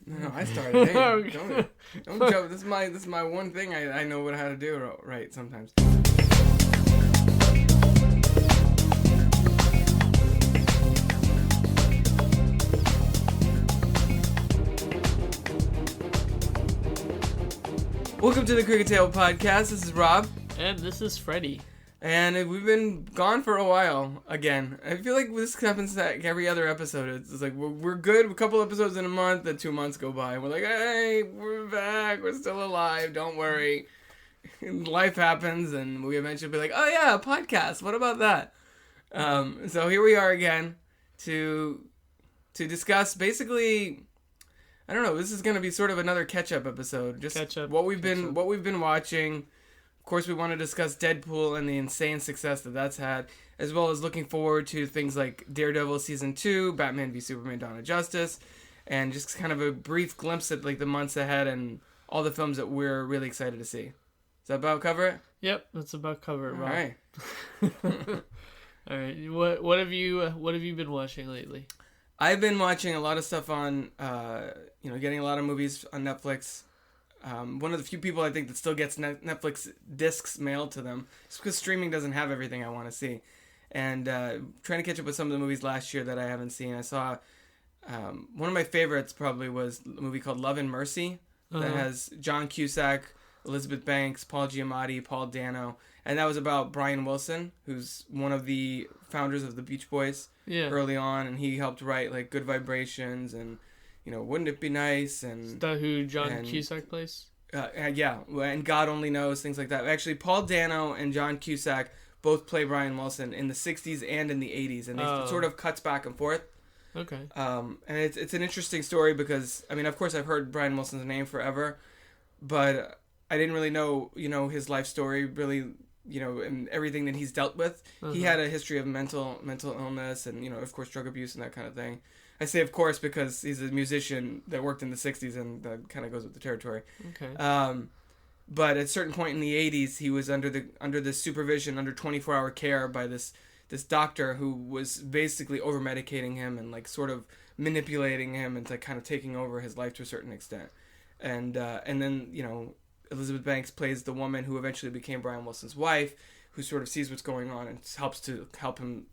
me. No, I started. Hey, Okay. don't joke. This is my one thing I know how to do right sometimes. Welcome to the Cricket Table Podcast. This is Rob. And this is Freddy. And we've been gone for a while again. I feel like this happens like every other episode. It's like we're good. A couple episodes in a month, then 2 months go by. And we're like, hey, we're back. We're still alive. Don't worry. Life happens, and we eventually be like, oh yeah, a podcast. What about that? So here we are again to discuss basically... I don't know. This is going to be sort of another catch-up episode. Just what we've been watching. Of course, we want to discuss Deadpool and the insane success that's had, as well as looking forward to things like Daredevil Season 2, Batman v Superman: Dawn of Justice, and just kind of a brief glimpse at like the months ahead and all the films that we're really excited to see. Does that about cover it? Yep, that's about cover it, Rob. All right. All right. What have you been watching lately? I've been watching a lot of stuff on, getting a lot of movies on Netflix. One of the few people I think that still gets Netflix discs mailed to them, just because streaming doesn't have everything I want to see. And trying to catch up with some of the movies last year that I haven't seen. I saw one of my favorites probably was a movie called Love and Mercy that has John Cusack, Elizabeth Banks, Paul Giamatti, Paul Dano, and that was about Brian Wilson, who's one of the founders of the Beach Boys early on, and he helped write like Good Vibrations and Wouldn't It Be Nice, and is that who John Cusack plays? Yeah, and God Only Knows, things like that. Actually, Paul Dano and John Cusack both play Brian Wilson in the 60s and in the 80s, and they sort of cuts back and forth. Okay. And it's an interesting story because, I mean, of course I've heard Brian Wilson's name forever, but I didn't really know, his life story really, and everything that he's dealt with. He had a history of mental illness and, of course, drug abuse and that kind of thing. I say, of course, because he's a musician that worked in the 60s, and that kind of goes with the territory. Okay. But at a certain point in the 80s, he was under the supervision, under 24-hour care by this doctor who was basically over-medicating him and, like, sort of manipulating him and, like, kind of taking over his life to a certain extent. And then, Elizabeth Banks plays the woman who eventually became Brian Wilson's wife, who sort of sees what's going on and helps him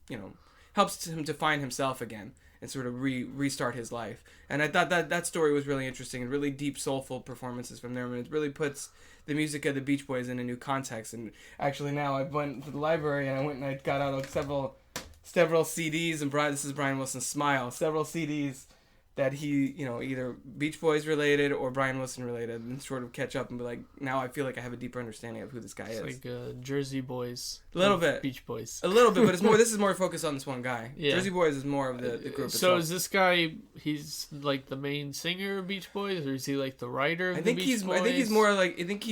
to find himself again and sort of restart his life. And I thought that story was really interesting and really deep, soulful performances from them. And it really puts the music of the Beach Boys in a new context. And actually now I went to the library and I got out several CDs, and this is Brian Wilson's Smile, several CDs that he, either Beach Boys related or Brian Wilson related, and sort of catch up and be like, now I feel like I have a deeper understanding of who this guy is. It's like Jersey Boys. A little bit. Beach Boys. A little bit, but this is more focused on this one guy. Yeah. Jersey Boys is more of the group itself. So is this guy, he's like the main singer of Beach Boys, or is he like the writer of the Beach Boys? I think he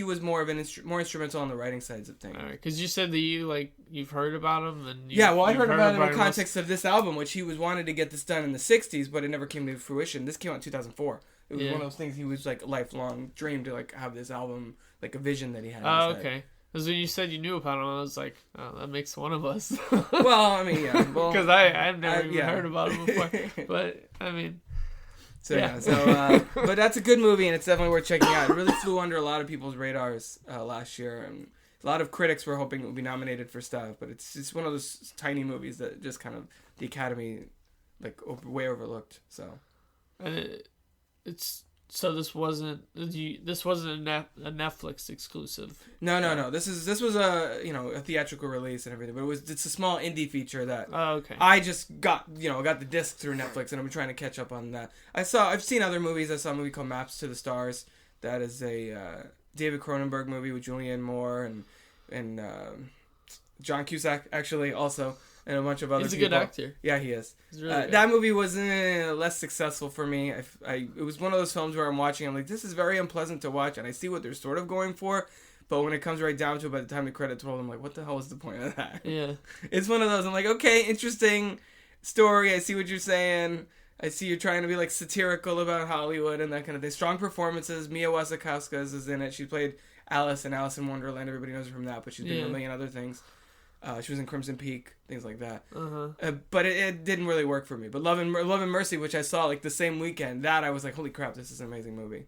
was more of more instrumental on the writing sides of things. All right, because you said that you've heard about him, and I heard about him in the context of this album, which he wanted to get this done in the 60s, but it never came to fruition. This came out in 2004. It was one of those things he was like a lifelong dream to like have this album, like a vision that he had. Oh, okay. Because when you said you knew about him, I was like, oh, that makes one of us. Well, I mean, yeah. Because I've never even heard about him before. But, I mean... But that's a good movie, and it's definitely worth checking out. It really flew under a lot of people's radars last year, and a lot of critics were hoping it would be nominated for stuff, but it's one of those tiny movies that just kind of the Academy, like, way overlooked, so... And this wasn't a Netflix exclusive. No. This was a theatrical release and everything, but it's a small indie feature that I just got the disc through Netflix, and I've been trying to catch up on that. I've seen other movies. I saw a movie called Maps to the Stars. That is a David Cronenberg movie with Julianne Moore and John Cusack actually also. And a bunch of other people. He's a good actor. Yeah, he is. He's really good. That movie was less successful for me. It was one of those films where I'm watching, I'm like, this is very unpleasant to watch, and I see what they're sort of going for, but when it comes right down to it, by the time the credits roll, I'm like, what the hell is the point of that? Yeah. It's one of those, I'm like, okay, interesting story, I see what you're saying, I see you're trying to be, like, satirical about Hollywood and that kind of thing. Strong performances. Mia Wasikowska is in it. She played Alice in Alice in Wonderland. Everybody knows her from that, but she's been in a million other things. She was in Crimson Peak, things like that. Uh-huh. But it didn't really work for me. But Love and Mercy, which I saw like the same weekend, that I was like, holy crap, this is an amazing movie.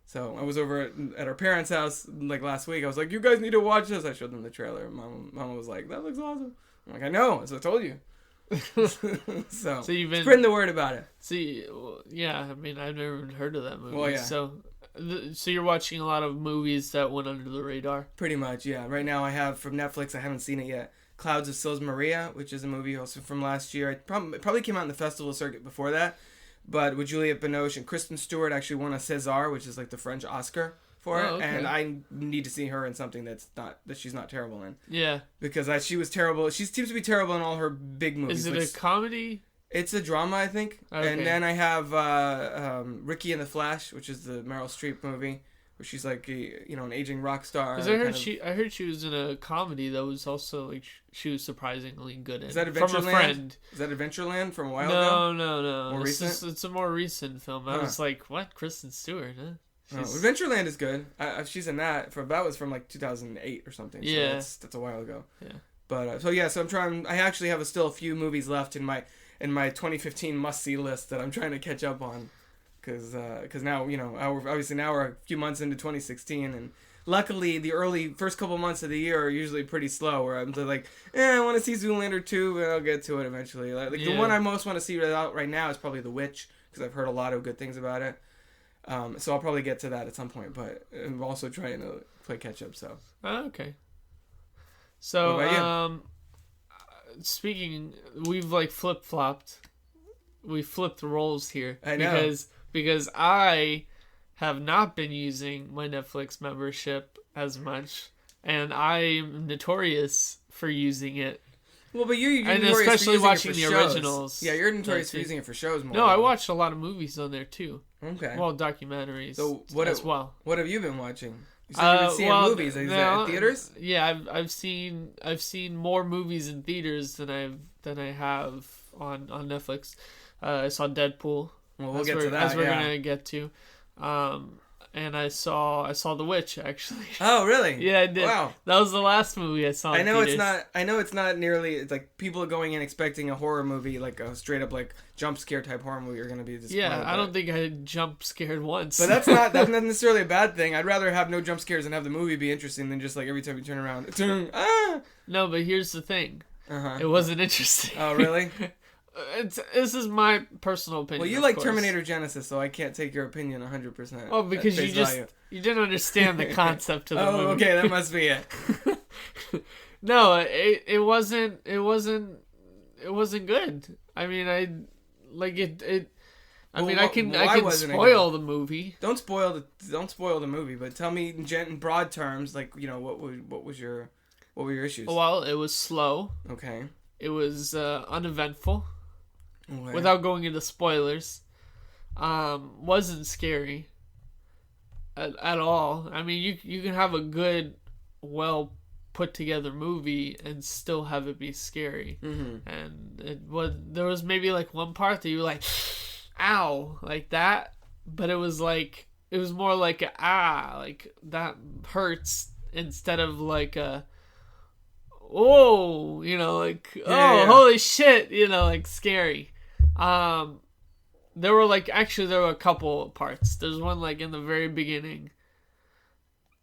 So I was over at our parents' house like last week. I was like, you guys need to watch this. I showed them the trailer. Mama was like, that looks awesome. I'm like, I know, as I told you. so you've been spreading the word about it. See, yeah, I mean, I've never heard of that movie. Well, yeah. So you're watching a lot of movies that went under the radar? Pretty much, yeah. Right now I have from Netflix, I haven't seen it yet, Clouds of Sils Maria, which is a movie also from last year. It probably came out in the festival circuit before that, but with Juliette Binoche and Kristen Stewart actually won a César, which is like the French Oscar for it, okay. And I need to see her in something that she's not terrible in. Yeah. Because she was terrible. She seems to be terrible in all her big movies. Is it a comedy? It's a drama, I think. Okay. And then I have Ricky and the Flash, which is the Meryl Streep movie, where she's like an aging rock star. Because I heard she was in a comedy that was also like she was surprisingly good in. Is that Adventureland? From a friend. Is that Adventureland from a while ago? No. More recent? It's a more recent film. I was like, what? Kristen Stewart, huh? Adventureland is good. She's in that. That was from like 2008 or something. So yeah. That's a while ago. Yeah. But so I'm trying. I actually have still a few movies left in my 2015 must-see list that I'm trying to catch up on, because now obviously now we're a few months into 2016, and luckily the early first couple months of the year are usually pretty slow, where I'm like, I want to see Zoolander 2, but I'll get to it eventually. Like the one I most want to see right now is probably The Witch, because I've heard a lot of good things about it. So I'll probably get to that at some point, but I'm also trying to play catch up. So okay. So what about you? Speaking, we've like flip-flopped. We flipped the roles here. I know. Because I have not been using my Netflix membership as much, and I'm notorious for using it. Well, but you're and especially watching the originals. Yeah, you're notorious for using it for shows more. No, I watched a lot of movies on there too. Okay. Well, documentaries as well. What have you been watching? You said you've been seeing movies. Is that at theaters? Yeah, I've seen more movies in theaters than I have on Netflix. I saw Deadpool. Well, we'll get to that. As we're gonna get to. And I saw The Witch actually. Oh, really? Yeah, I did. Wow. That was the last movie I saw. I know it's not nearly. It's like people going in expecting a horror movie, like a straight up like jump scare type horror movie. Are going to be disappointed. Yeah, I don't think I jump scared once. But that's not necessarily a bad thing. I'd rather have no jump scares and have the movie be interesting than just like every time you turn around. No, but here's the thing. It wasn't interesting. Oh, really? This is my personal opinion. Well, you like Terminator Genesis, so I can't take your opinion 100%. Oh, because you didn't understand the concept of the movie. Oh, okay, that must be it. No, it wasn't good. I mean, I can spoil the movie. Don't spoil the movie, but tell me in broad terms, like, what were your issues? Well, it was slow. Okay. It was uneventful. Okay. Without going into spoilers, wasn't scary at all. I mean, you can have a good, well put together movie and still have it be scary. Mm-hmm. And there was maybe like one part that you were like, ow, like that, but it was more like like that hurts instead of like a whoa, holy shit, like scary. There were a couple parts. There's one like in the very beginning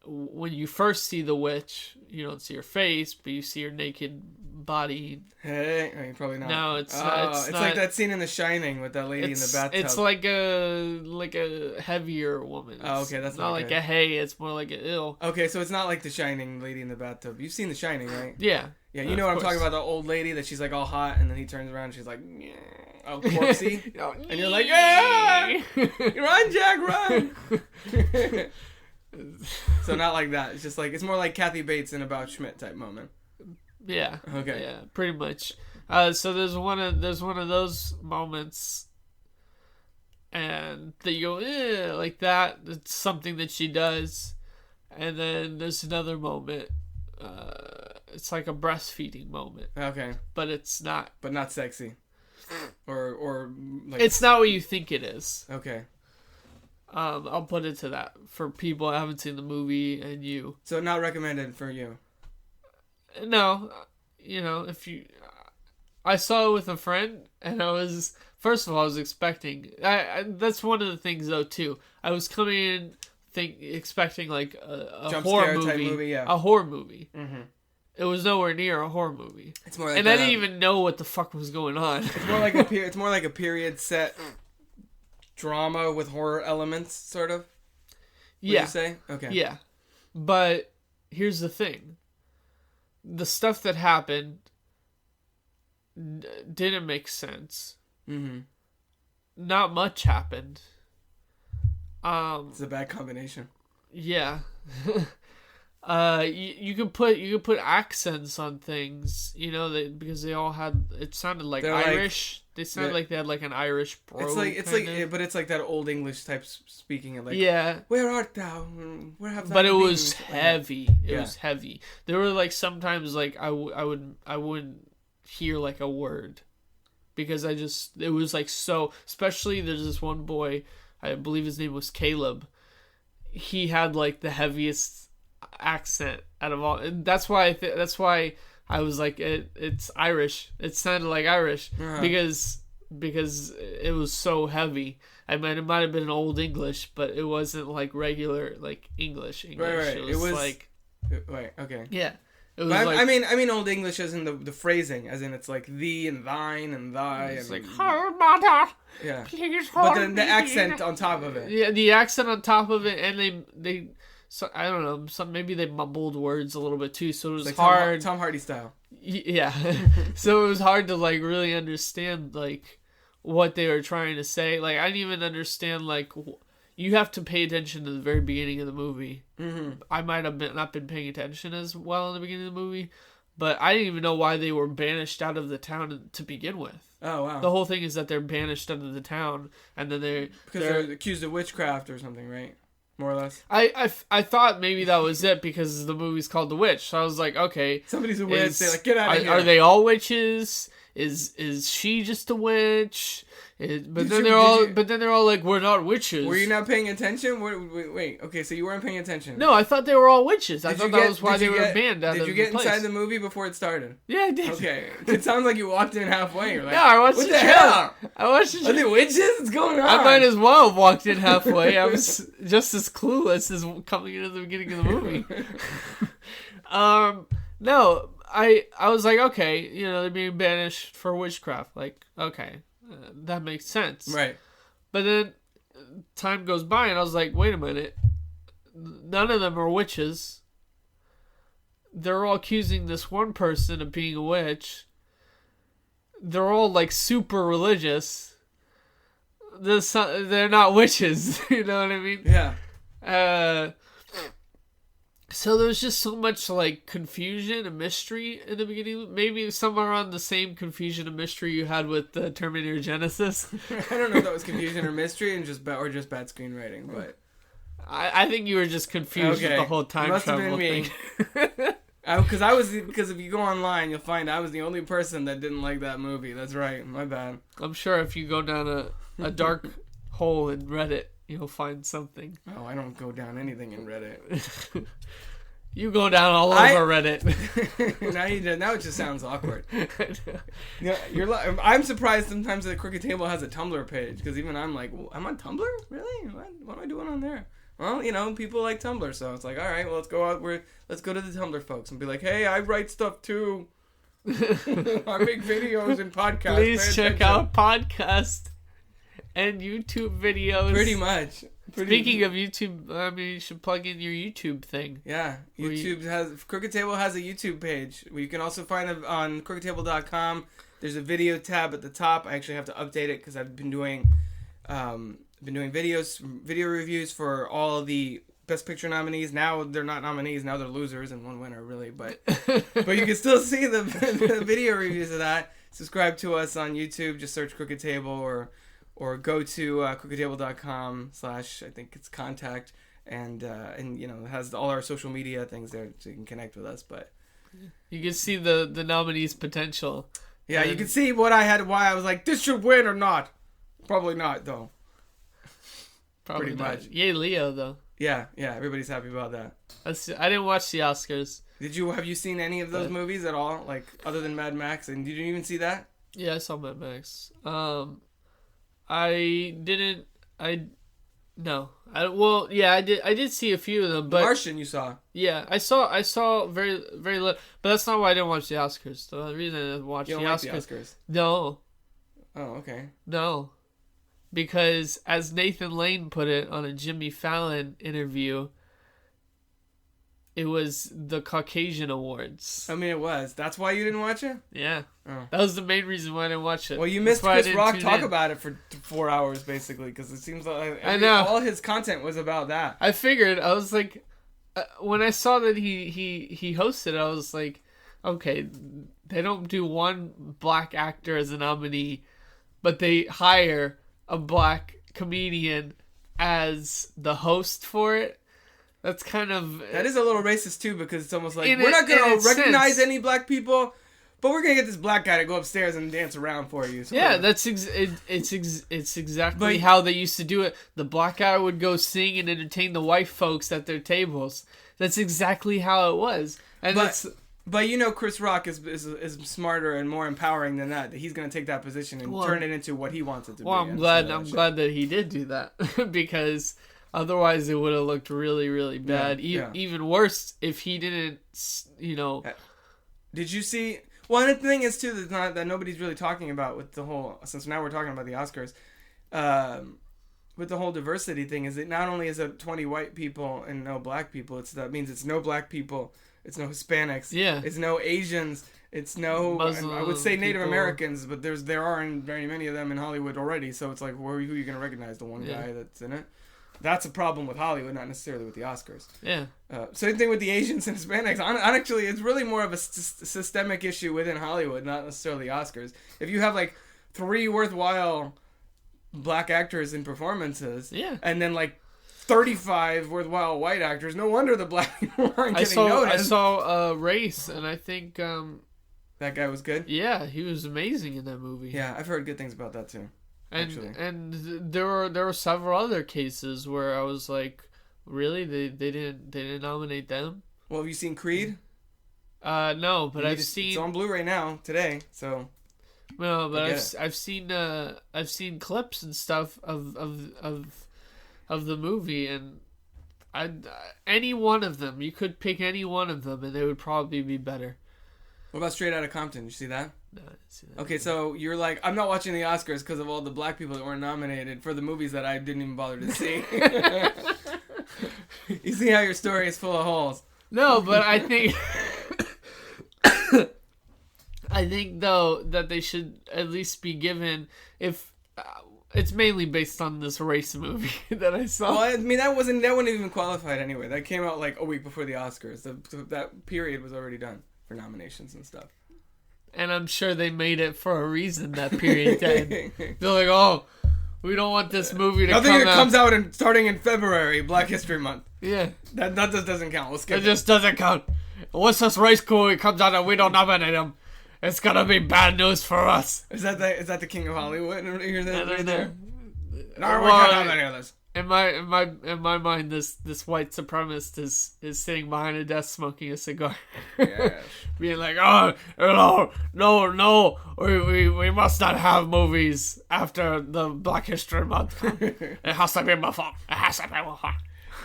when you first see the witch. You don't see her face, but you see her naked body. Hey, probably not. No, it's like that scene in The Shining with that lady in the bathtub. It's like a heavier woman. Oh, okay, that's not like a hey. It's more like a ill. Okay, so it's not like The Shining lady in the bathtub. You've seen The Shining, right? Yeah. Yeah, you know what I'm talking about, the old lady that she's like all hot, and then he turns around and she's like, oh, corpsey. And you're like, yeah! Run, Jack, run! So not like that. It's just like, it's more like Kathy Bates in About Schmidt type moment. Yeah. Okay. Yeah, pretty much. So there's one of those moments, and that you go, like that. It's something that she does, and then there's another moment. It's like a breastfeeding moment. Okay. But it's not. But not sexy. Or like. It's not what you think it is. Okay. I'll put it to that for people that haven't seen the movie and you. So not recommended for you. No, if you, I saw it with a friend, and first of all, I was expecting. That's one of the things though too. I was coming in expecting like a horror movie, a horror movie. Mm-hmm. It was nowhere near a horror movie. It's more like I didn't even know what the fuck was going on. It's more like a period set drama with horror elements, sort of. Would you say? Okay. Yeah, but here's the thing: the stuff that happened didn't make sense. Mm-hmm. Not much happened. It's a bad combination. Yeah. You could put accents on things, because they all had. It sounded like they're Irish. They sounded like they had like an Irish brogue. But it's like that old English type speaking. Of like, where art thou? Where have thou But it was heavy. It was heavy. There were like sometimes like I wouldn't hear like a word, because it was like so. Especially there's this one boy, I believe his name was Caleb. He had like the heaviest accent out of all, and that's why I was like it's Irish. It sounded like Irish because it was so heavy. I mean, it might have been Old English, but it wasn't like regular like English. Right. It was like okay. Yeah. It was but I mean Old English as in the phrasing, as in it's like thee and thine and thy. It's and like her mother. Yeah. Please but then the accent on top of it. Yeah, the accent on top of it, and they. So I don't know. Maybe they mumbled words a little bit too, so it was like hard. Tom Hardy style. Yeah, so it was hard to like really understand like what they were trying to say. Like I didn't even understand like you have to pay attention to the very beginning of the movie. Mm-hmm. I might have not been paying attention as well in the beginning of the movie, but I didn't even know why they were banished out of the town to begin with. Oh wow! The whole thing is that they're banished out of the town, and then they're accused of witchcraft or something, right? More or less. I thought maybe that was it because the movie's called The Witch. So I was like, okay, somebody's a witch. They're like, get out of here. Are they all witches? Is she just a witch? But then they're all like, we're not witches. Were you not paying attention? Wait. Okay, so you weren't paying attention. No, I thought they were all witches. I thought that was why they were banned out of the place. Did you get inside the movie before it started? Yeah, I did. Okay, it sounds like you walked in halfway. You're like, yeah, I watched what the hell? I watched the Are they witches? What's going on? I might as well have walked in halfway. I was just as clueless as coming into the beginning of the movie. No, I was like, okay, they're being banished for witchcraft. Like, okay, that makes sense. Right. But then time goes by and I was like, wait a minute. None of them are witches. They're all accusing this one person of being a witch. They're all like super religious. They're not witches. You know what I mean? Yeah. So there was just so much like confusion and mystery in the beginning. Maybe somewhere around the same confusion and mystery you had with the Terminator Genesis. I don't know if that was confusion or mystery and just bad screenwriting, but I think you were just confused with the whole time travel thing. Because if you go online, you'll find I was the only person that didn't like that movie. That's right. My bad. I'm sure if you go down a dark hole in Reddit, you'll find something. Oh, I don't go down anything in Reddit. You go down all over Reddit. Now it just sounds awkward. I'm surprised sometimes that Crooked Table has a Tumblr page, because even I'm like, I'm on Tumblr? Really? What am I doing on there? Well, people like Tumblr, so it's like, all right, well, let's go to the Tumblr folks and be like, hey, I write stuff too. I make videos and podcasts. Please check out podcasts and YouTube videos. Pretty much. Speaking of YouTube, I mean, you should plug in your YouTube thing. Yeah, Crooked Table has a YouTube page. You can also find it on crookedtable.com. There's a video tab at the top. I actually have to update it because I've been doing video reviews for all of the Best Picture nominees. Now they're not nominees. Now they're losers and one winner, really. But you can still see the video reviews of that. Subscribe to us on YouTube. Just search Crooked Table or go to crookedtable.com / I think it's contact, and it has all our social media things there so you can connect with us. But you can see the nominees' potential. Yeah, you can see why I was like, this should win or not. Probably not, though. Pretty much. Yay, Leo, though. Yeah, everybody's happy about that. I didn't watch the Oscars. Have you seen any of those movies at all? Like, other than Mad Max? And did you even see that? Yeah, I saw Mad Max. I didn't. Well, yeah, I did. I did see a few of them, but The Martian you saw. Yeah, I saw very very little, but that's not why I didn't watch the Oscars. The reason I didn't watch You don't like the Oscars? No. Oh, okay. No, because as Nathan Lane put it on a Jimmy Fallon interview, it was the Caucasian Awards. I mean, it was. That's why you didn't watch it? Yeah. Oh. That was the main reason why I didn't watch it. Well, you missed Chris Rock talk about it for 4 hours, basically, because it seems like I know. all his content was about that. I figured. I was like, when I saw that he hosted, I was like, okay, they don't do one black actor as a nominee, but they hire a black comedian as the host for it. That's kind of... That is a little racist, too, because it's almost like, we're not going to recognize any black people, but we're going to get this black guy to go upstairs and dance around for you. So yeah, that's it's exactly how they used to do it. The black guy would go sing and entertain the white folks at their tables. That's exactly how it was. And But you know, Chris Rock is smarter and more empowering than that. He's going to take that position and turn it into what he wants it to be. Well, I'm glad that he did do that because otherwise it would have looked really, really bad. Even worse if he didn't, Did you see? Well, and the thing is too that nobody's really talking about with the whole. Since now we're talking about the Oscars, with the whole diversity thing, is it not only is it 20 white people and no black people. That means it's no black people. It's no Hispanics. Yeah. It's no Asians. It's no. Muslim I would say Native people. Americans, but there aren't very many of them in Hollywood already. So it's like, who are you going to recognize? The one guy that's in it. That's a problem with Hollywood, not necessarily with the Oscars. Yeah. Same thing with the Asians and Hispanics. Actually, it's really more of a systemic issue within Hollywood, not necessarily the Oscars. If you have like 3 worthwhile black actors in performances, and then like 35 worthwhile white actors, no wonder the black people aren't getting noticed. I saw Race, and I think that guy was good. Yeah, he was amazing in that movie. Yeah, I've heard good things about that too. And there were several other cases where I was like, really, they didn't nominate them. Well, have you seen Creed? No, but I've seen. It's on Blu-ray now today, so. No, but I've seen clips and stuff of the movie, and any one of them, you could pick any one of them, and they would probably be better. What about Straight Outta Compton? Did you see that? No, I didn't see that. Okay, so you're like, I'm not watching the Oscars because of all the black people that weren't nominated for the movies that I didn't even bother to see. You see how your story is full of holes. No, but I think... I think, though, that they should at least be given... If it's mainly based on this race movie that I saw. Well, I mean, that wouldn't even qualified anyway. That came out like a week before the Oscars. That period was already done for nominations and stuff. And I'm sure they made it for a reason, that period. They're like, oh, we don't want this movie to come out. Nothing that comes out starting in February, Black History Month. Yeah. That just doesn't count. We'll skip it. It just doesn't count. Once this race movie comes out and we don't nominate him, it's going to be bad news for us. Is that the King of Hollywood? You're there? No, we can't have any of this. In my mind, this white supremacist is sitting behind a desk smoking a cigar, Yes. being like, oh no, we must not have movies after the Black History Month. It has to be my fault. It has to be my fault.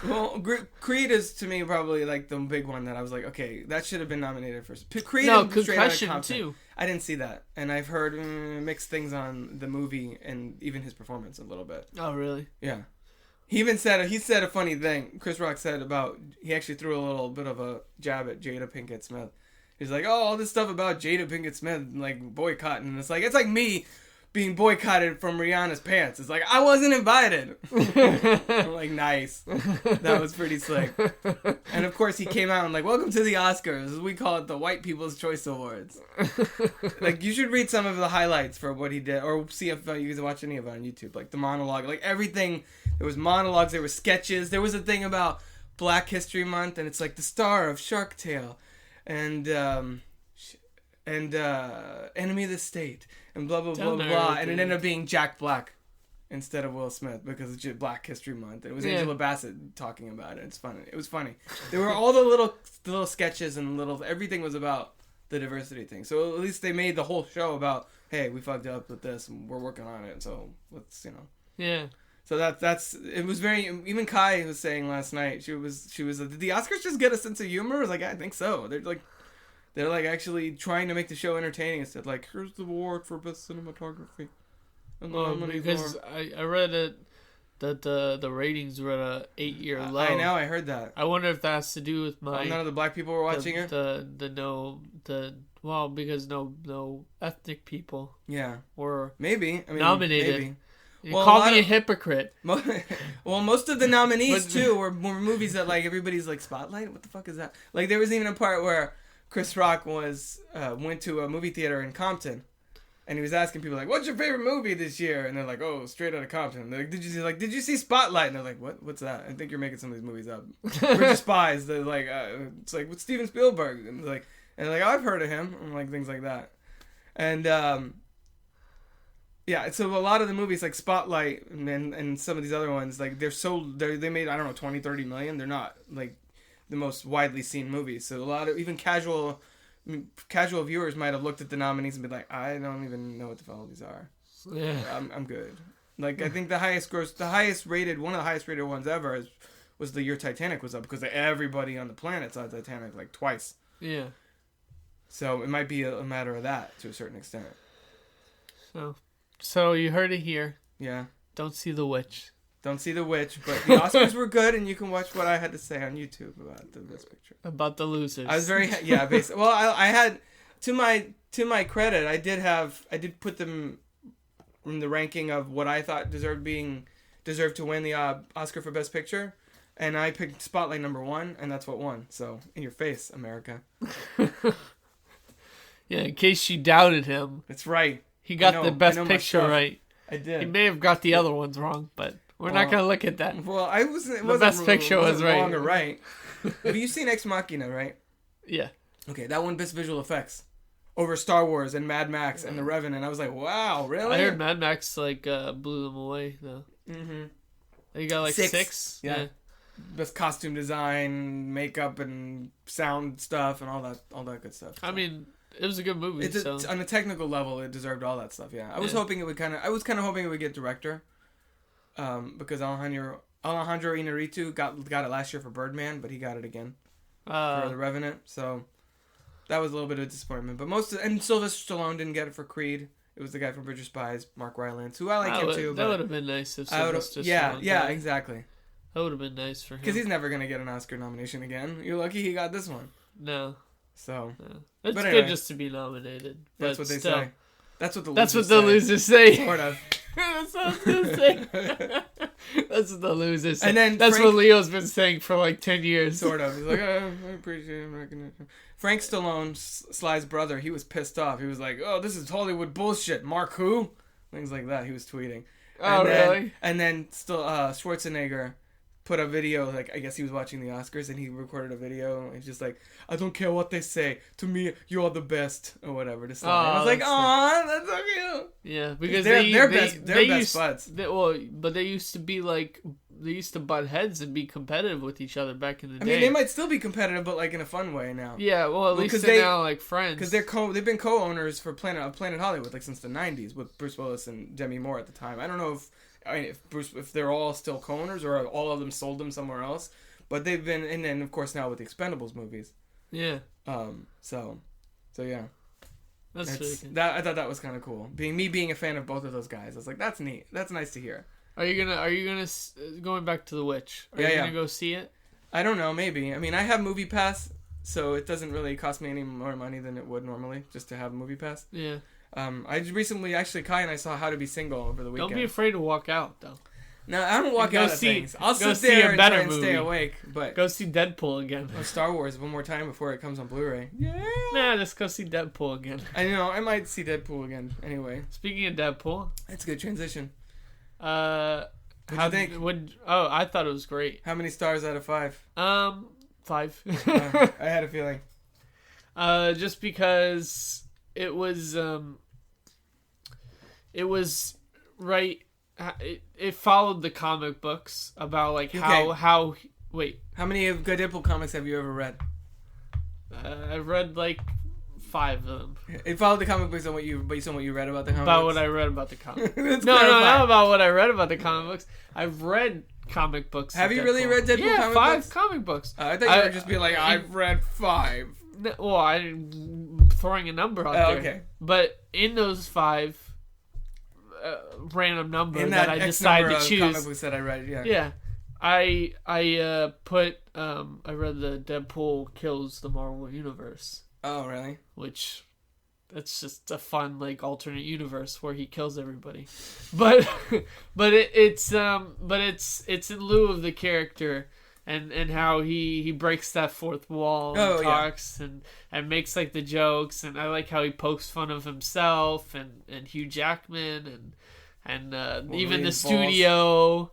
Well, Creed is to me probably like the big one that I was like, okay, that should have been nominated first. Creed no, and Concussion too. I didn't see that, and I've heard mixed things on the movie and even his performance a little bit. Oh, really? Yeah. He said a funny thing. Chris Rock said he actually threw a little bit of a jab at Jada Pinkett Smith. He's like, oh, all this stuff about Jada Pinkett Smith, like boycotting. And it's like me being boycotted from Rihanna's pants. It's like, I wasn't invited. I'm like, nice. That was pretty slick. And of course he came out and like, welcome to the Oscars. We call it the White People's Choice Awards. Like, you should read some of the highlights for what he did, or see if you can watch any of it on YouTube. Like the monologue, like everything. There was monologues, there were sketches. There was a thing about Black History Month, and it's like the star of Shark Tale and Enemy of the State and blah blah blah blah, and it ended up being Jack Black. instead of Will Smith because it's Black History Month. It was Angela Bassett talking about it. It's funny. It was funny. There were all the little sketches and everything was about the diversity thing. So at least they made the whole show about, hey, we fucked up with this and we're working on it. So let's. Yeah. So that's it was very. Even Kai was saying last night. She was. Did the Oscars just get a sense of humor? I was like, I think so. They're actually trying to make the show entertaining instead. Like, here's the award for best cinematography. And because I read it that the ratings were at a 8-year low. I know. I heard that. I wonder if that has to do with none of the black people were watching it. Because no ethnic people. Yeah. Were maybe nominated. Maybe. You call me a hypocrite. Well, most of the nominees too were movies that everybody's Spotlight. What the fuck is that? There was even a part where Chris Rock went to a movie theater in Compton, and he was asking people "What's your favorite movie this year?" And they're like, "Oh, Straight Outta Compton." And they're like, "Did you see Spotlight?" And they're like, "What's that?" I think you're making some of these movies up. We're just spies. They're like, it's with Steven Spielberg, and oh, I've heard of him, and things like that, and yeah, so a lot of the movies Spotlight and some of these other ones, they made, I don't know, 20, 30 million. They're not the most widely seen movies. So a lot of even casual viewers might have looked at the nominees and be like, I don't even know what the hell these are. Yeah. I'm good. I think one of the highest rated ones ever was the year Titanic was up, because everybody on the planet saw Titanic twice. Yeah. So it might be a matter of that to a certain extent. So you heard it here. Yeah. Don't see The Witch. Don't see The Witch, but the Oscars were good, and you can watch what I had to say on YouTube about the Best Picture. About the losers. I was very basically. Well, I had to my credit, I did put them in the ranking of what I thought deserved to win the Oscar for Best Picture, and I picked Spotlight number 1, and that's what won. So in your face, America. Yeah, in case you doubted him. That's right. He got the Best Picture right. I did. He may have got the other ones wrong, but we're not going to look at that. Well, the Best Picture was right. Wrong or right. Have you seen Ex Machina, right? Yeah. Okay, that won Best Visual Effects over Star Wars and Mad Max and The Revenant. I was like, wow, really? I heard Mad Max blew them away though. Mm-hmm. They got 6. Yeah. Best costume design, makeup, and sound stuff, and all that good stuff. So. I mean, it was a good movie. On a technical level, it deserved all that stuff. Yeah, I was hoping it would hoping it would get director, because Alejandro Inarritu got it last year for Birdman, but he got it again for The Revenant. So that was a little bit of a disappointment. But and Sylvester Stallone didn't get it for Creed. It was the guy from Bridge of Spies, Mark Rylance, who I like him too. That would have been nice if Sylvester Stallone. Yeah, exactly. That would have been nice for him. Because he's never gonna get an Oscar nomination again. You're lucky he got this one. No. So it's good just to be nominated. That's what they say. That's what the losers say. Sort of. That's what I was gonna say. That's what the losers say. And then that's what Leo's been saying for 10 years. Sort of. He's like, I appreciate recognition. Frank Stallone, Sly's brother, he was pissed off. He was like, oh, this is Hollywood bullshit. Mark who? Things like that. He was tweeting. Really? And then still Schwarzenegger put a video, I guess he was watching the Oscars, and he recorded a video, and he's just like, I don't care what they say, to me, you're the best, or whatever. I was like, aw, that's so cute. Yeah, because they're best buds. But they used to be they used to butt heads and be competitive with each other back in the day. I mean, they might still be competitive, but in a fun way now. Yeah, well, at least they're now friends. Because they've been co-owners for Planet Hollywood since the 90s with Bruce Willis and Demi Moore at the time. I don't know if they're all still co-owners or all of them sold them somewhere else, but they've been, and then of course now with the Expendables movies. Yeah. So yeah. That's really good. I thought that was kind of cool. Being a fan of both of those guys, I was like, that's neat. That's nice to hear. Are you gonna going back to The Witch? Are you gonna go see it? I don't know. Maybe. I mean, I have Movie Pass, so it doesn't really cost me any more money than it would normally just to have Movie Pass. Yeah. I recently, actually, Kai and I saw How to Be Single over the weekend. Don't be afraid to walk out, though. No, I don't walk out of things. I'll sit there and try and stay awake. But go see Deadpool again. Or Star Wars one more time before it comes on Blu-ray. Yeah. Nah, just go see Deadpool again. I know. I might see Deadpool again. Anyway. Speaking of Deadpool. It's a good transition. What'd you think? I thought it was great. How many stars out of 5? 5. I had a feeling. Just because it was right it followed the comic books about like how wait. How many of Deadpool comics have you ever read? I've read like 5 of them. It followed the comic books on based on what you read about the comic About books? what I read about the comic. No, not about what I read about the comic books. I've read comic books. Have you really read Deadpool comic books? 5 comic books. I thought you were just being like, I've read 5. Well, I'm throwing a number out there. Okay. But in those 5 random number in that I decided to choose. Comic books that I read, yeah. Yeah. I read the Deadpool kills the Marvel Universe. Oh, really? Which, that's just a fun like alternate universe where he kills everybody, but it's in lieu of the character and how he breaks that fourth wall and talks and makes like the jokes, and I like how he pokes fun of himself and Hugh Jackman and even the studio,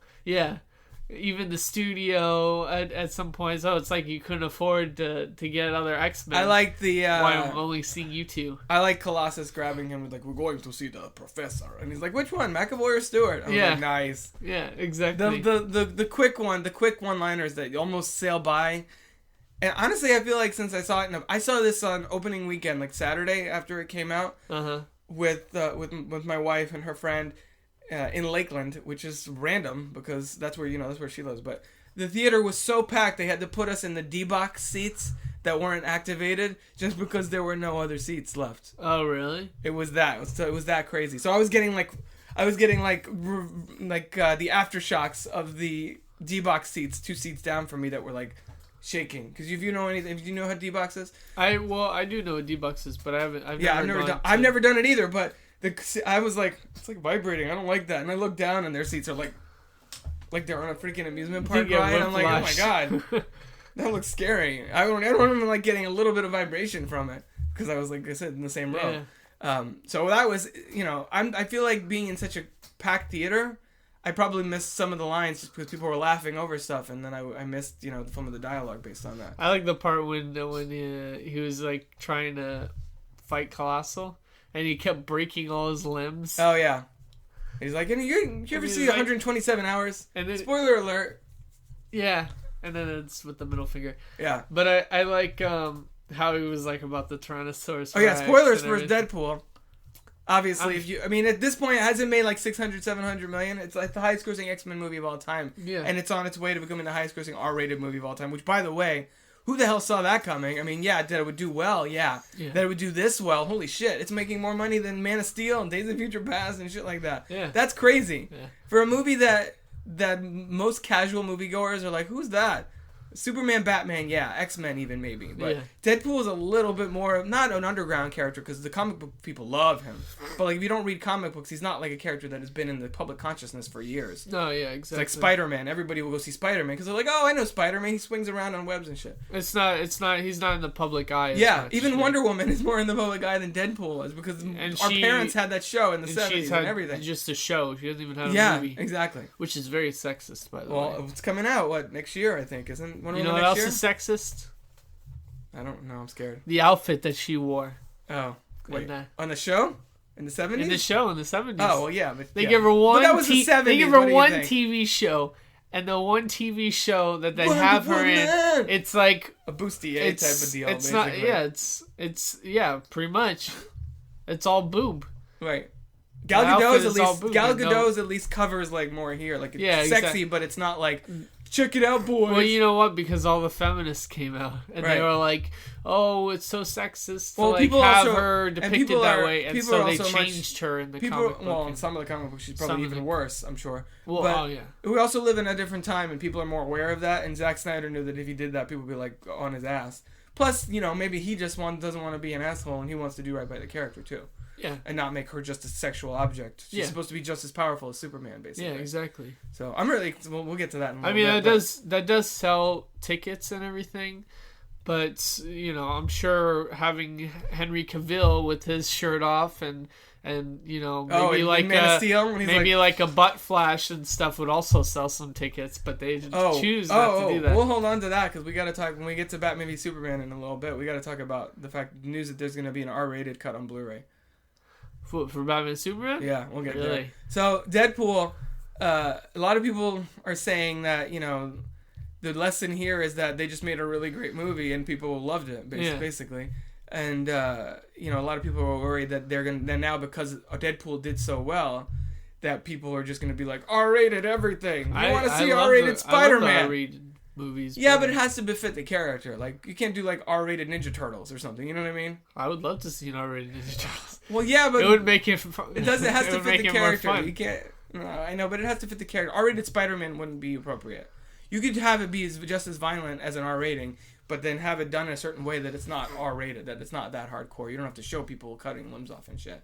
even the studio at some points. Oh, it's like you couldn't afford to get other X-Men. I like the why I'm only seeing you 2. I like Colossus grabbing him with like, we're going to see the professor, and he's like, which one, McAvoy or Stewart? I'm like, nice. Yeah, exactly. The quick one-liners that almost sail by. And honestly, I feel like since I saw it, I saw this on opening weekend, like Saturday after it came out, with my wife and her friend. In Lakeland, which is random because that's where she lives. But the theater was so packed they had to put us in the D-box seats that weren't activated just because there were no other seats left. Oh, really? It was that crazy. So I was getting the aftershocks of the D-box seats 2 seats down from me that were like shaking. Because if you know how D-box is, I do know what D-box is, but I've never done it either. But I was like, it's like vibrating. I don't like that. And I look down and their seats are like they're on a freaking amusement park ride. I'm like, oh my god, that looks scary. I don't even like getting a little bit of vibration from it because I was, like I said, in the same row. So that was, I feel like being in such a packed theater, I probably missed some of the lines just because people were laughing over stuff, and then I missed some of the dialogue based on that. I like the part when he was like trying to fight Colossal. And he kept breaking all his limbs. Oh, yeah. He's like, you ever see 127 Hours? And then, spoiler alert. Yeah. And then it's with the middle finger. Yeah. But I like how he was like about the Tyrannosaurus. Oh, yeah. Spoilers for Deadpool. Obviously, at this point, it hasn't made like 600, 700 million. It's like the highest grossing X-Men movie of all time. Yeah. And it's on its way to becoming the highest grossing R-rated movie of all time, which, by the way, who the hell saw that coming? That it would do well, that it would do this well. Holy shit, it's making more money than Man of Steel and Days of Future Past and shit like that. Yeah. That's crazy. Yeah. For a movie that most casual moviegoers are like, who's that? Superman, Batman, X-Men even maybe. But Deadpool is a little bit more, not an underground character because the comic book people love him. But like if you don't read comic books, he's not like a character that has been in the public consciousness for years. No, yeah, exactly. It's like Spider-Man. Everybody will go see Spider-Man because they're like, oh, I know Spider-Man. He swings around on webs and shit. He's not in the public eye. Even Wonder Woman is more in the public eye than Deadpool was because our parents had that show in the 70s and everything. Just a show. She doesn't even have a movie. Yeah, exactly. Which is very sexist, by the way. Well, it's coming out, next year, I think. Isn't Wonder Woman next year? You know what else is sexist? I don't know. I'm scared. The outfit that she wore. Oh, wait. On the show? In the 70s? In the show in the 70s. Oh, well, yeah. But, they give her one. But that was the 70s. They give her one TV show, and the one TV show that they have her in, it's like a bustier type of deal. It's basically. not. Pretty much. It's all boob. Right. Gal Gadot's at least covers like more here. Like it's sexy, but it's not like. Check it out, boys. Well, you know what? Because all the feminists came out and they were like, "Oh, it's so sexist to have her depicted that way," and so they changed her in the comic book. Well, in some of the comic books, she's probably even worse. I'm sure. Well, but we also live in a different time, and people are more aware of that. And Zack Snyder knew that if he did that, people would be like on his ass. Plus, maybe he just doesn't want to be an asshole, and he wants to do right by the character too. Yeah. And not make her just a sexual object. She's supposed to be just as powerful as Superman, basically. Yeah, exactly. So I'm really... We'll get to that in a little bit. That does sell tickets and everything. But, I'm sure having Henry Cavill with his shirt off and maybe like Man of Steel, maybe like a butt flash and stuff would also sell some tickets, but they choose not to do that. We'll hold on to that because we got to talk when we get to Batman v Superman in a little bit. We got to talk about the news that there's going to be an R-rated cut on Blu-ray. For Batman and Superman? Yeah, we'll get there. So, Deadpool, A lot of people are saying that, the lesson here is that they just made a really great movie and people loved it, basically. And, a lot of people are worried that that now because Deadpool did so well, that people are just going to be like, R-rated everything. I want to see R-rated Spider-Man. I love R-rated movies. Yeah, but it has to befit the character. Like, you can't do, like, R-rated Ninja Turtles or something. You know what I mean? I would love to see an R-rated Ninja Turtles. Well, yeah, but... It would make it... It has to fit the character. You can't... No, I know, but it has to fit the character. R-rated Spider-Man wouldn't be appropriate. You could have it be just as violent as an R rating, but then have it done in a certain way that it's not R-rated, that it's not that hardcore. You don't have to show people cutting limbs off and shit.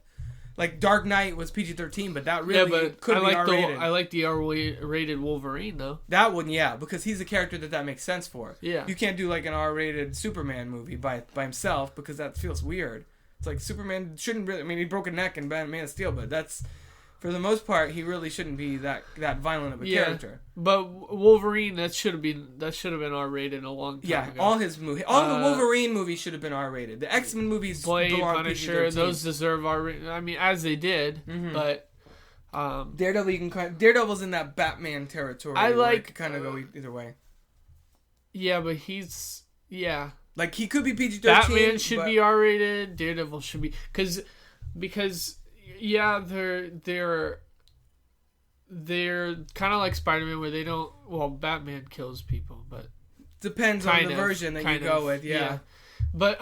Like, Dark Knight was PG-13, but that really could be R-rated. I like the R-rated Wolverine, though. That one, yeah, because he's a character that makes sense for. Yeah. You can't do, like, an R-rated Superman movie by himself, because that feels weird. It's like, Superman shouldn't really... I mean, he broke a neck in Man of Steel, but that's... For the most part, he really shouldn't be that violent of a character. But Wolverine, that should have been R-rated a long time ago. All the Wolverine movies should have been R-rated. The X-Men movies, Blade, Punisher, those deserve R-rated. I mean, as they did, but Daredevil's in that Batman territory. I like kind of go either way. Yeah, but like he could be PG-13. Batman should be R-rated. Daredevil should be because. Yeah, they're kind of like Spider-Man where they don't... Well, Batman kills people, but... Depends on the version that you go with, yeah. But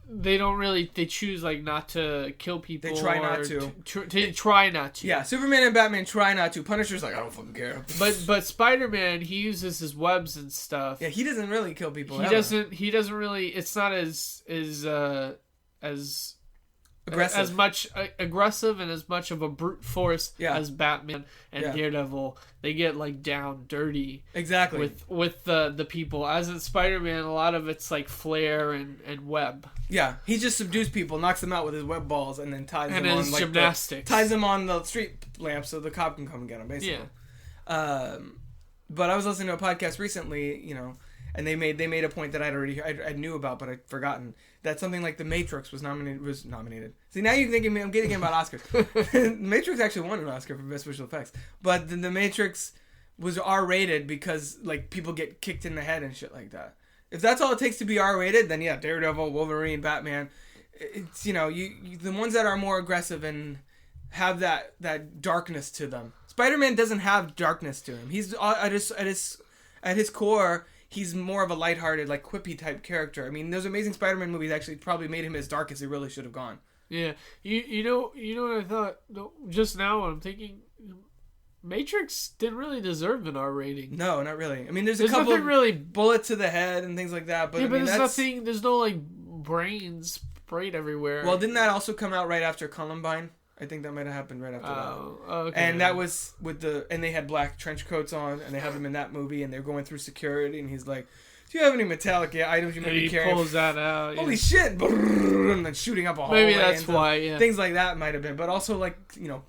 they don't really... They choose, like, not to kill people. They try not to. They try not to. Yeah, Superman and Batman try not to. Punisher's like, I don't fucking care. But Spider-Man, he uses his webs and stuff. Yeah, he doesn't really kill people He doesn't really... It's not as aggressive. As much aggressive and as much of a brute force as Batman and Daredevil. They get like down dirty exactly with the people. As in Spider-Man, a lot of it's like flare and web. Yeah, he just subdues people, knocks them out with his web balls, and then ties them on like gymnastics. Ties them on the street lamp so the cop can come and get them. Basically. Yeah. But I was listening to a podcast recently, and they made a point that I knew about, but I'd forgotten. That something like The Matrix was nominated. See, now you're thinking I'm getting about Oscars. The Matrix actually won an Oscar for Best Visual Effects. But The Matrix was R-rated because like people get kicked in the head and shit like that. If that's all it takes to be R-rated, then yeah, Daredevil, Wolverine, Batman. It's, you the ones that are more aggressive and have that darkness to them. Spider-Man doesn't have darkness to him. He's at his core... He's more of a lighthearted, like quippy type character. I mean, those Amazing Spider-Man movies actually probably made him as dark as he really should have gone. Yeah, you know what I thought just now. What I'm thinking, Matrix didn't really deserve an R rating. No, not really. I mean, there's a couple of really bullets to the head and things like that. But yeah, but there's nothing. There's no like brains sprayed everywhere. Well, didn't that also come out right after Columbine? I think that might have happened right after that. Okay. And that was and they had black trench coats on, and they have them in that movie, and they're going through security, and he's like, "Do you have any metallic items you may be carrying?" He pulls that out. Holy shit! And then shooting up a hallway. Maybe that's why. Yeah. Things like that might have been, but also like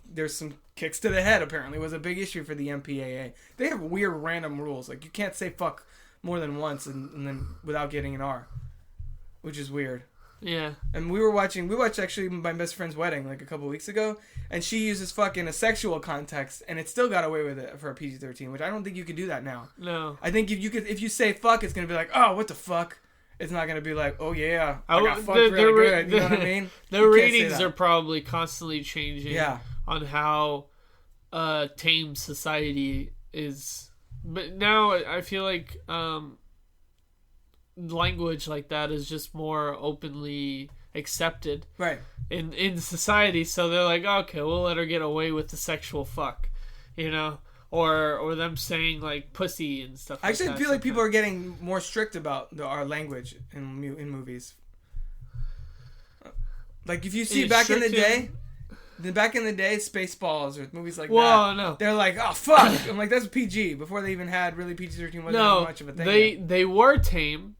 there's some kicks to the head. Apparently, was a big issue for the MPAA. They have weird random rules, like you can't say fuck more than once, and then without getting an R, which is weird. Yeah. And we watched actually my best friend's wedding like a couple weeks ago, and she uses fuck in a sexual context, and it still got away with it for a PG-13, which I don't think you could do that now. No. I think if you say fuck, it's gonna be like, oh, what the fuck? It's not gonna be like, oh yeah, I got fucked really good. You know what I mean? The ratings are probably constantly changing. Yeah. On how tame society is, but now I feel like language like that is just more openly accepted in society, so they're like, okay, we'll let her get away with the sexual fuck, or them saying like pussy and stuff. I actually feel like people are getting more strict about our language in movies. Like if you see back in the day, Spaceballs or movies like that. No. They're like, oh fuck. I'm like, that's PG. Before they even had really PG-13 wasn't much of a thing. They were tame.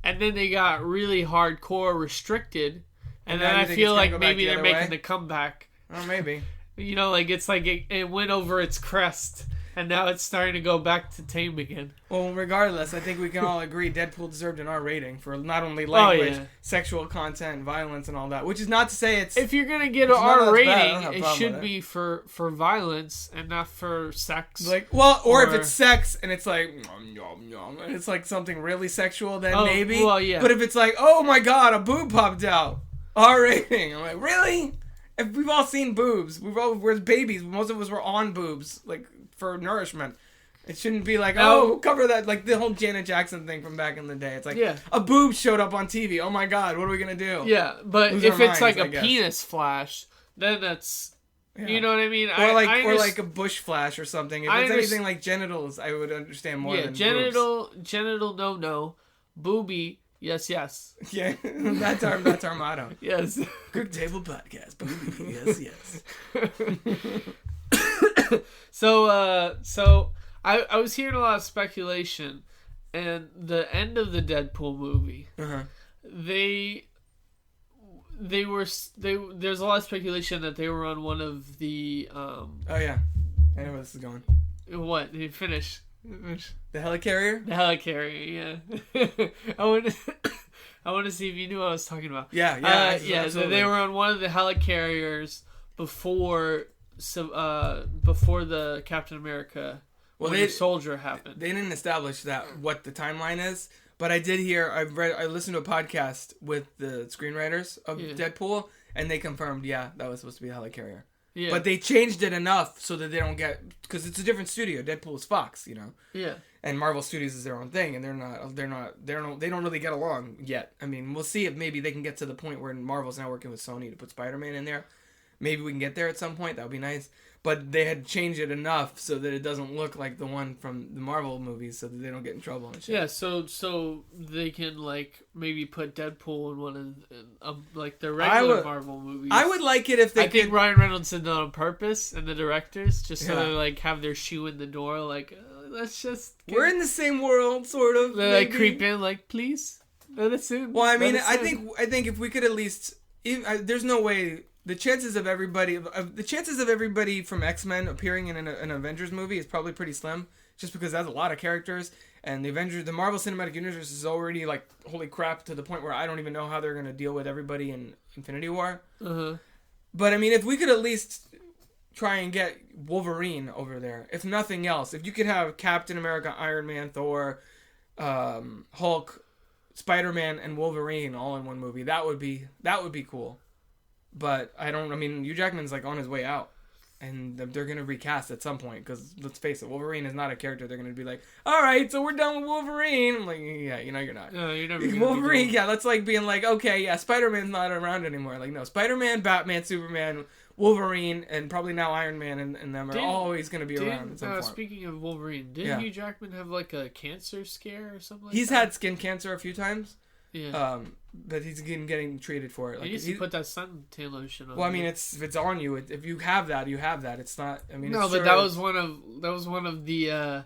And then they got really hardcore restricted, and then I feel like maybe they're making the comeback. Oh, maybe. It's like it went over its crest. And now it's starting to go back to tame again. Well, regardless, I think we can all agree Deadpool deserved an R rating for not only language, sexual content, violence, and all that. Which is not to say it's... If you're going to get an R rating, it should be for violence and not for sex. Like, well, or if it's sex and it's like, and it's like something really sexual, then maybe. Well, yeah. But if it's like, oh my god, a boob popped out, R rating. I'm like, really? If we've all seen boobs. We're babies. Most of us were on boobs, like, for nourishment. It shouldn't be like, cover that, like the whole Janet Jackson thing from back in the day. It's like, a boob showed up on TV. Oh my god, what are we gonna do? Yeah, but if it's like a penis flash, then that's, you know what I mean? Or like a bush flash or something. If it's anything like genitals, I would understand more than genital no, booby, yes. Yeah, that's our motto. Yes. Cook Table Podcast, booby, yes. So I was hearing a lot of speculation, and the end of the Deadpool movie, there's a lot of speculation that they were on one of the oh yeah, I know where this is going. What? Did you finish? The helicarrier? The helicarrier, yeah. I want to see if you knew what I was talking about. Yeah. So they were on one of the helicarriers before the Captain America Winter Soldier happened. They didn't establish what the timeline is, but I did hear. I listened to a podcast with the screenwriters of Deadpool, and they confirmed, that was supposed to be a helicarrier. Yeah. But they changed it enough so that they don't get, because it's a different studio. Deadpool is Fox, you know. Yeah. And Marvel Studios is their own thing, and they don't really get along yet. I mean, we'll see if maybe they can get to the point where Marvel's now working with Sony to put Spider-Man in there. Maybe we can get there at some point. That would be nice. But they had changed it enough so that it doesn't look like the one from the Marvel movies, so that they don't get in trouble and shit. Yeah, so they can like maybe put Deadpool in one of like the regular Marvel movies. I would like it if they. I think Ryan Reynolds did that on purpose, and the directors just so they like have their shoe in the door, like let's just. We're in the same world, sort of. They like creep in, like please let us in. Well, I mean, I think if we could at least, there's no way. The chances of everybody from X-Men appearing in an Avengers movie is probably pretty slim, just because that's a lot of characters, and the Marvel Cinematic Universe is already like holy crap to the point where I don't even know how they're gonna deal with everybody in Infinity War. But I mean, if we could at least try and get Wolverine over there, if nothing else, if you could have Captain America, Iron Man, Thor, Hulk, Spider-Man, and Wolverine all in one movie, that would be cool. But Hugh Jackman's like on his way out, and they're gonna recast at some point, because let's face it, Wolverine is not a character they're gonna be like, all right, so we're done with Wolverine. I'm like, yeah, you're not. No, you're never. Wolverine, that's like being like, okay, yeah, Spider-Man's not around anymore. Like, no, Spider-Man, Batman, Superman, Wolverine, and probably now Iron Man and them are always gonna be around in some form. Speaking of Wolverine, didn't Hugh Jackman have like a cancer scare or something? He's had skin cancer a few times. Yeah. But he's getting treated for it. Like, he used to put that suntan lotion on. Well, I mean, it's on you. If you have that, you have that. It's not. I mean, no, but that was one of the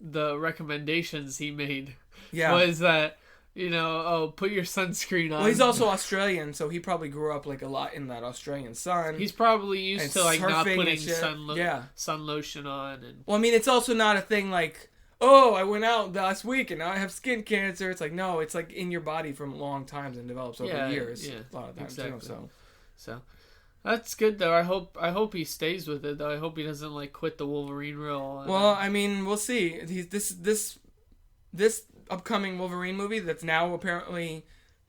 recommendations he made. Yeah. Was that put your sunscreen on. Well, he's also Australian, so he probably grew up like a lot in that Australian sun. He's probably used to like not putting sun lotion on. And well, I mean, it's also not a thing like, oh, I went out last week and now I have skin cancer. It's like, no, it's like in your body from long times and develops over years. Yeah, a lot of times too. So that's good though. I hope he stays with it though. I hope he doesn't like quit the Wolverine role. Well, I mean, we'll see. This upcoming Wolverine movie that's now apparently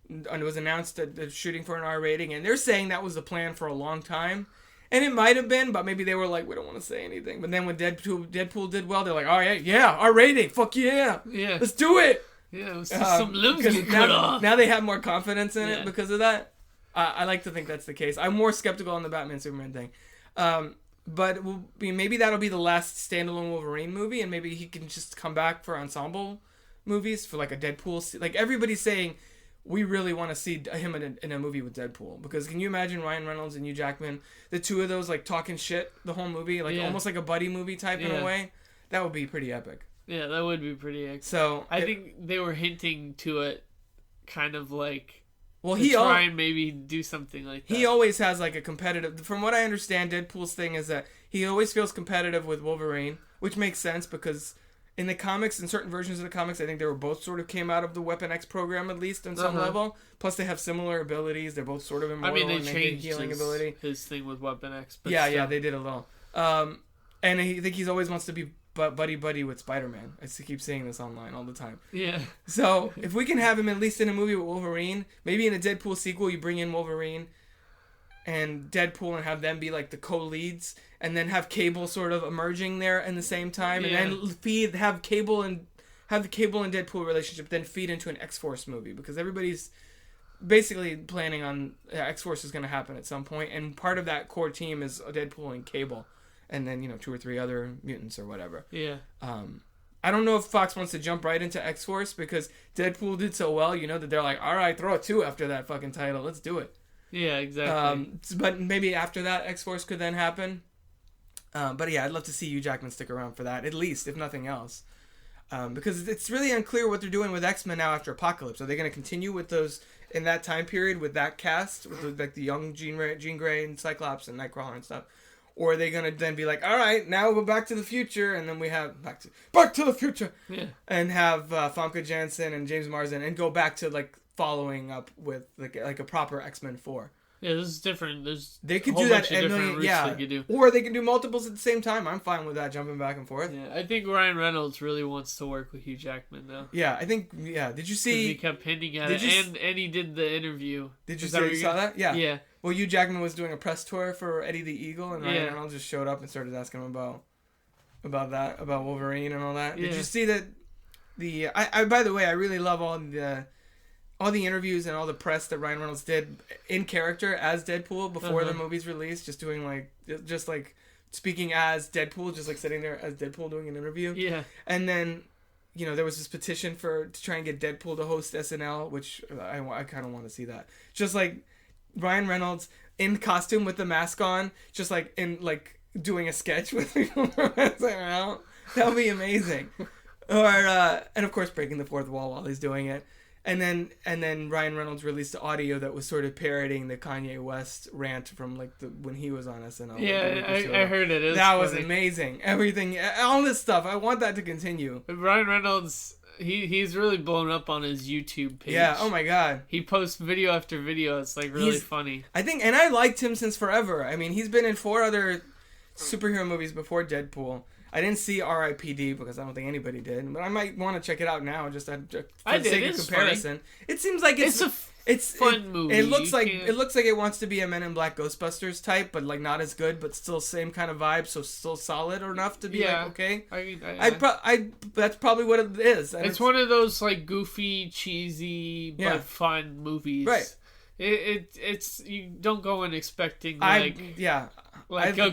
was announced that they're shooting for an R rating, and they're saying that was the plan for a long time. And it might have been, but maybe they were like, we don't want to say anything. But then when Deadpool did well, they're like, oh, yeah, our rating, fuck yeah. Yeah. Let's do it. Yeah, some limbs get cut off. Now they have more confidence in it because of that. I like to think that's the case. I'm more skeptical on the Batman-Superman thing. But maybe that'll be the last standalone Wolverine movie, and maybe he can just come back for ensemble movies, for like a Deadpool. Like, everybody's saying, we really want to see him in a movie with Deadpool, because can you imagine Ryan Reynolds and Hugh Jackman, the two of those like talking shit the whole movie, like almost like a buddy movie type in a way? That would be pretty epic. Yeah, that would be pretty epic. So I think they were hinting to it, kind of like, and maybe do something like that. He always has like a competitive. From what I understand, Deadpool's thing is that He always feels competitive with Wolverine, which makes sense because in the comics, in certain versions of the comics, I think they were both sort of came out of the Weapon X program, at least on some level. Plus, they have similar abilities. They're both sort of immortal. They and changed healing ability. his thing with Weapon X. But yeah, they did a little. And I think he's always wants to be buddy with Spider-Man. I keep saying this online all the time. Yeah. So, if we can have him at least in a movie with Wolverine, maybe in a Deadpool sequel, you bring in Wolverine and Deadpool and have them be like the co-leads, and then have Cable sort of emerging there in the same time, and then have Cable and Deadpool relationship then feed into an X-Force movie, because everybody's basically planning on X-Force is going to happen at some point, and part of that core team is Deadpool and Cable, and then 2 or 3 other mutants or whatever. Yeah. I don't know if Fox wants to jump right into X-Force, because Deadpool did so well, that they're like, all right, throw a 2 after that fucking title, let's do it. Yeah, exactly. But maybe after that, X-Force could then happen. But yeah, I'd love to see Hugh Jackman stick around for that, at least, if nothing else. Because it's really unclear what they're doing with X-Men now after Apocalypse. Are they going to continue with those in that time period with that cast, with the young Jean Grey and Cyclops and Nightcrawler and stuff? Or are they going to then be like, all right, now we'll go Back to the Future, and then we have Back to the Future, and have Famke Janssen and James Marsden, and go back to following up with like a proper X-Men 4. Yeah, this is different. They could do that a million, they do. Or they can do multiples at the same time. I'm fine with that, jumping back and forth. Yeah, I think Ryan Reynolds really wants to work with Hugh Jackman though. Yeah, I think. Yeah, did you see? He kept hinting at it, and he did the interview. Did you saw that? Yeah. Yeah. Well, Hugh Jackman was doing a press tour for Eddie the Eagle, and Ryan Reynolds just showed up and started asking him about Wolverine and all that. Yeah. Did you see that? I by the way, I really love all the interviews and all the press that Ryan Reynolds did in character as Deadpool before the movie's released, just doing just speaking as Deadpool, just sitting there as Deadpool doing an interview. Yeah. And then, there was this petition to try and get Deadpool to host SNL, which I kind of want to see that. Just Ryan Reynolds in costume with the mask on, just doing a sketch with people from SNL. That would be amazing. Or and of course breaking the fourth wall while he's doing it. And then Ryan Reynolds released the audio that was sort of parodying the Kanye West rant from when he was on SNL. Yeah, I heard it. That was amazing. Everything, all this stuff. I want that to continue. But Ryan Reynolds, he's really blown up on his YouTube page. Yeah. Oh my God. He posts video after video. It's really funny. I think, and I liked him since forever. I mean, he's been in 4 other superhero movies before Deadpool. I didn't see R.I.P.D. because I don't think anybody did, but I might want to check it out now just for the sake of comparison. Funny. It seems like it's fun movie. It looks like it wants to be a Men in Black Ghostbusters type, but not as good, but still same kind of vibe, so still solid enough to be okay. That's probably what it is. It's one of those goofy, cheesy but fun movies. Right. It's you don't go in expecting a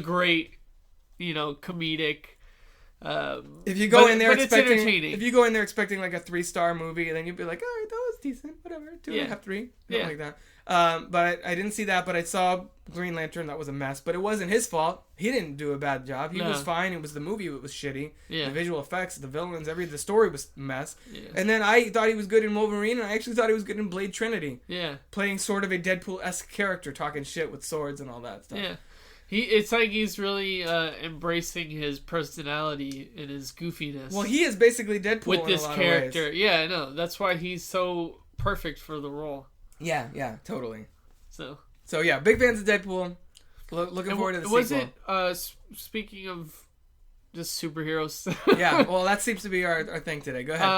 great comedic. If you go in there expecting a 3-star movie, then you'd be like, all right, that was decent, whatever, 2.5, 3, something like that. But I didn't see that. But I saw Green Lantern. That was a mess, but it wasn't his fault. He didn't do a bad job. He was fine. It was the movie that was shitty. The visual effects, the villains, the story was a mess. And then I thought he was good in Wolverine, and I actually thought he was good in Blade Trinity. Playing sort of a Deadpool-esque character, talking shit with swords and all that stuff. It's like he's really embracing his personality and his goofiness. Well, he is basically Deadpool with this in a lot character. Of ways. Yeah, I know. That's why he's so perfect for the role. Yeah, totally. So yeah, big fans of Deadpool. Looking forward to the sequel. Was it, speaking of just superheroes? Yeah, well, that seems to be our thing today. Go ahead.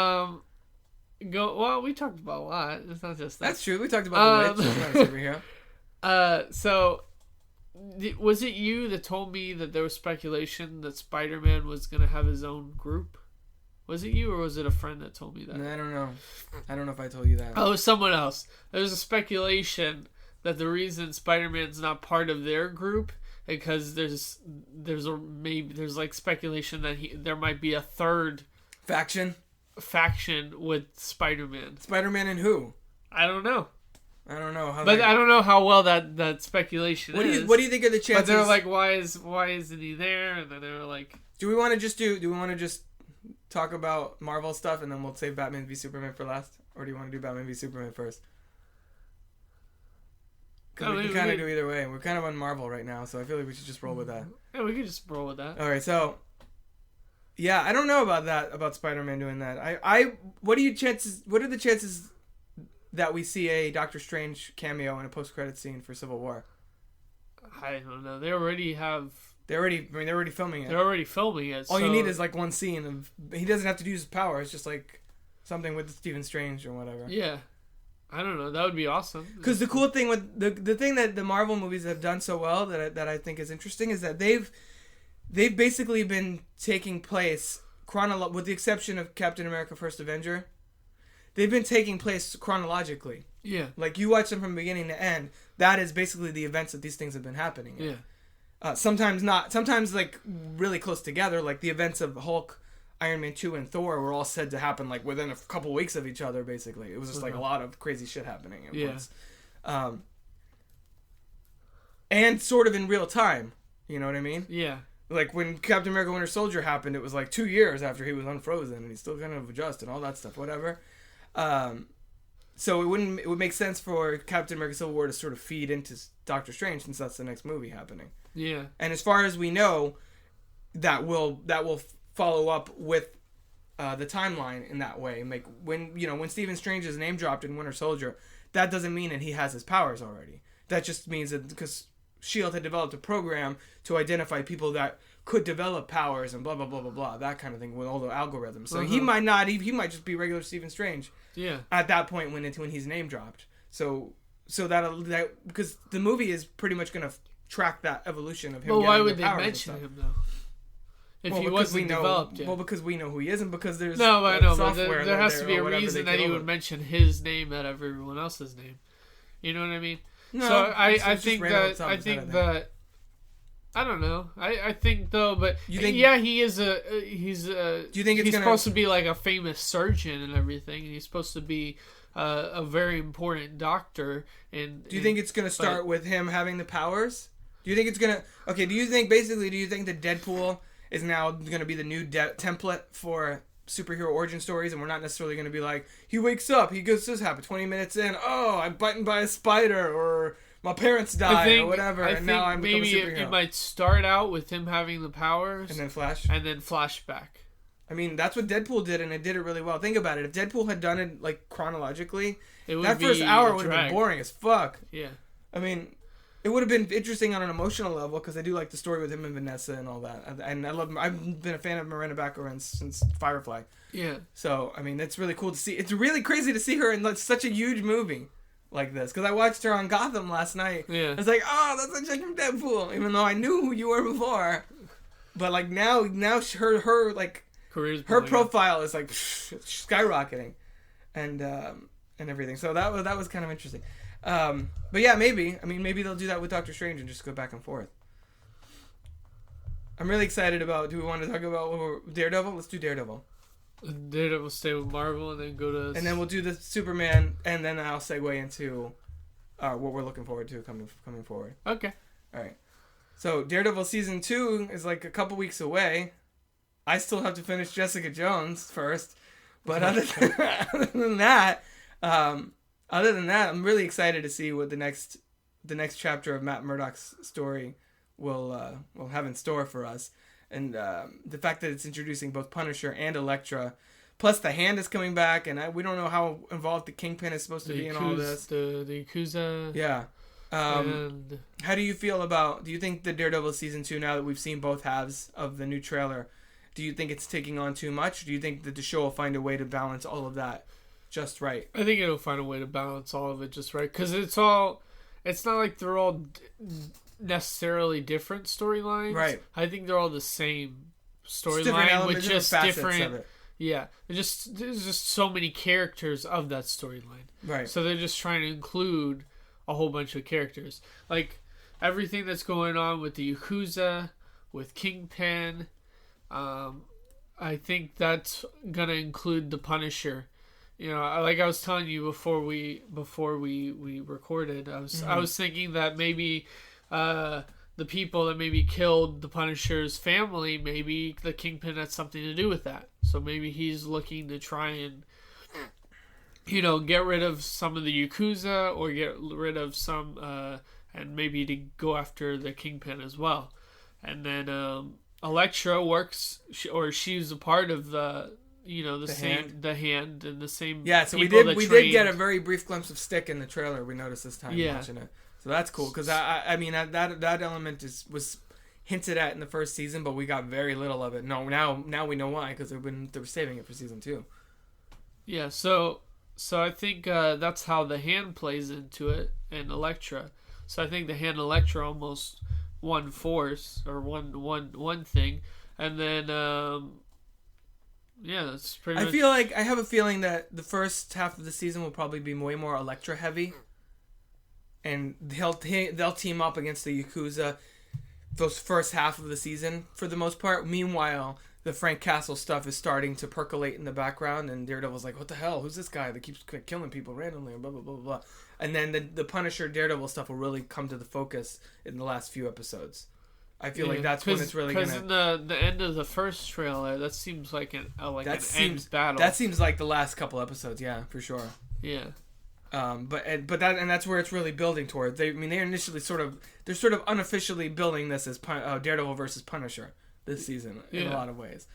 Well, we talked about a lot. It's not just that. That's true. We talked about the Witch. She's not a superhero. So... Was it you that told me that there was speculation that Spider-Man was going to have his own group? Was it you or was it a friend that told me that? I don't know. I don't know if I told you that. Oh, it was someone else. There was a speculation that the reason Spider-Man's not part of their group because there's speculation that there might be a third faction with Spider-Man. Spider-Man and who? I don't know. I don't know how. But I don't know how well that speculation is. What do you think are the chances? But they're like, why isn't he there? And then they were like, do we want to just talk about Marvel stuff and then we'll save Batman v Superman for last, or do you want to do Batman v Superman first? Because we can kind of do either way. We're kind of on Marvel right now, so I feel like we should just roll with that. Yeah, we could just roll with that. All right, so yeah, I don't know about that, about Spider-Man doing that. What are the chances that we see a Doctor Strange cameo in a post-credit scene for Civil War? I don't know. They're already filming it. They're already filming it. All you need is like one scene of, he doesn't have to use his power. It's just like something with Stephen Strange or whatever. Yeah. I don't know. That would be awesome. Because the cool thing with the thing that the Marvel movies have done so well that I think is interesting is that they've basically been taking place with the exception of Captain America: First Avenger. They've been taking place chronologically. Yeah. Like you watch them from beginning to end. That is basically the events that these things have been happening in. Yeah. Sometimes not. Sometimes like really close together. Like the events of Hulk, Iron Man 2, and Thor were all said to happen like within a couple weeks of each other. Basically, it was just like a lot of crazy shit happening at once. And sort of in real time. You know what I mean? Yeah. Like when Captain America: Winter Soldier happened, it was like 2 years after he was unfrozen, and he's still kind of adjust and all that stuff. Whatever. So it would make sense for Captain America: Civil War to sort of feed into Doctor Strange since that's the next movie happening. Yeah. And as far as we know, that will follow up with the timeline in that way. Like when Stephen Strange is name dropped in Winter Soldier, that doesn't mean that he has his powers already. That just means that because S.H.I.E.L.D. had developed a program to identify people that could develop powers and blah blah blah blah blah, that kind of thing with all the algorithms. So he might just be regular Stephen Strange. Yeah. At that point when he's name dropped. So that because the movie is pretty much going to track that evolution of him. Well, why would they mention him though? If he wasn't developed yet. Well, because we know who he is, and because there's software. There has to be a reason that he would mention his name out of everyone else's name. You know what I mean? No, so I think that I don't know. I think though, but he is he's do you think he's supposed to be like a famous surgeon and everything, and he's supposed to be a very important doctor. And do you think it's gonna start with him having the powers? Do you think it's gonna? Okay. Do you think that Deadpool is now gonna be the new template for superhero origin stories, and we're not necessarily gonna be like he wakes up, he goes this happen 20 minutes in, oh, I'm bitten by a spider, or my parents died, or whatever, and now I'm become a superhero. Maybe it might start out with him having the powers, and then flashback. I mean, that's what Deadpool did, and it did it really well. Think about it. If Deadpool had done it like chronologically, that first hour would have been boring as fuck. Yeah. I mean, it would have been interesting on an emotional level because I do like the story with him and Vanessa and all that, and I've been a fan of Miranda Baccarin since Firefly. Yeah. So I mean, it's really cool to see. It's really crazy to see her in such a huge movie like this, because I watched her on Gotham last night. Yeah. I was like, oh, that's a chick from Deadpool, even though I knew who you were before. But like now her like career's her profile is like skyrocketing, and everything. So that was kind of interesting. But yeah, maybe they'll do that with Doctor Strange and just go back and forth. I'm really excited about. Do we want to talk about Daredevil? Let's do Daredevil. Daredevil stay with Marvel and then go to... And then we'll do the Superman, and then I'll segue into what we're looking forward to coming forward. Okay. All right. So Daredevil Season 2 is like a couple weeks away. I still have to finish Jessica Jones first. But other than that, I'm really excited to see what the next chapter of Matt Murdock's story will have in store for us. And the fact that it's introducing both Punisher and Elektra, plus the Hand is coming back, and we don't know how involved the Kingpin is supposed to be in all this. The Yakuza. Yeah. How do you feel about? Do you think the Daredevil season 2, now that we've seen both halves of the new trailer, do you think it's taking on too much? Do you think that the show will find a way to balance all of that just right? I think it'll find a way to balance all of it just right, because it's not like they're all necessarily different storylines. Right. I think they're all the same storyline with just different. Yeah, there's just so many characters of that storyline. Right. So they're just trying to include a whole bunch of characters, like everything that's going on with the Yakuza, with Kingpin. I think that's gonna include the Punisher. You know, like I was telling you before we recorded, I was thinking that maybe the people that maybe killed the Punisher's family, maybe the Kingpin had something to do with that. So maybe he's looking to try and get rid of some of the Yakuza or get rid of some, and maybe to go after the Kingpin as well. And then Elektra works, or she's a part of the hand and the same. Yeah, so we did get a very brief glimpse of Stick in the trailer. We noticed this time watching it, so that's cool because I mean that element was hinted at in the first season, but we got very little of it. No, now we know why, because they were saving it for season 2. Yeah, so I think that's how the hand plays into it and Elektra. So I think the hand and Elektra almost one force or one thing, and then that's pretty. I have a feeling that the first half of the season will probably be way more Elektra heavy, and they'll team up against the Yakuza those first half of the season for the most part. Meanwhile, the Frank Castle stuff is starting to percolate in the background, and Daredevil's like, what the hell? Who's this guy that keeps killing people randomly? And blah, blah, blah, blah. And then the Punisher Daredevil stuff will really come to the focus in the last few episodes. I feel like that's when it's really going to... Because in the end of the first trailer, that seems like an end battle. That seems like the last couple episodes, yeah, for sure. Yeah. That's where it's really building towards. They're initially sort of unofficially building this as Daredevil versus Punisher this season in a lot of ways.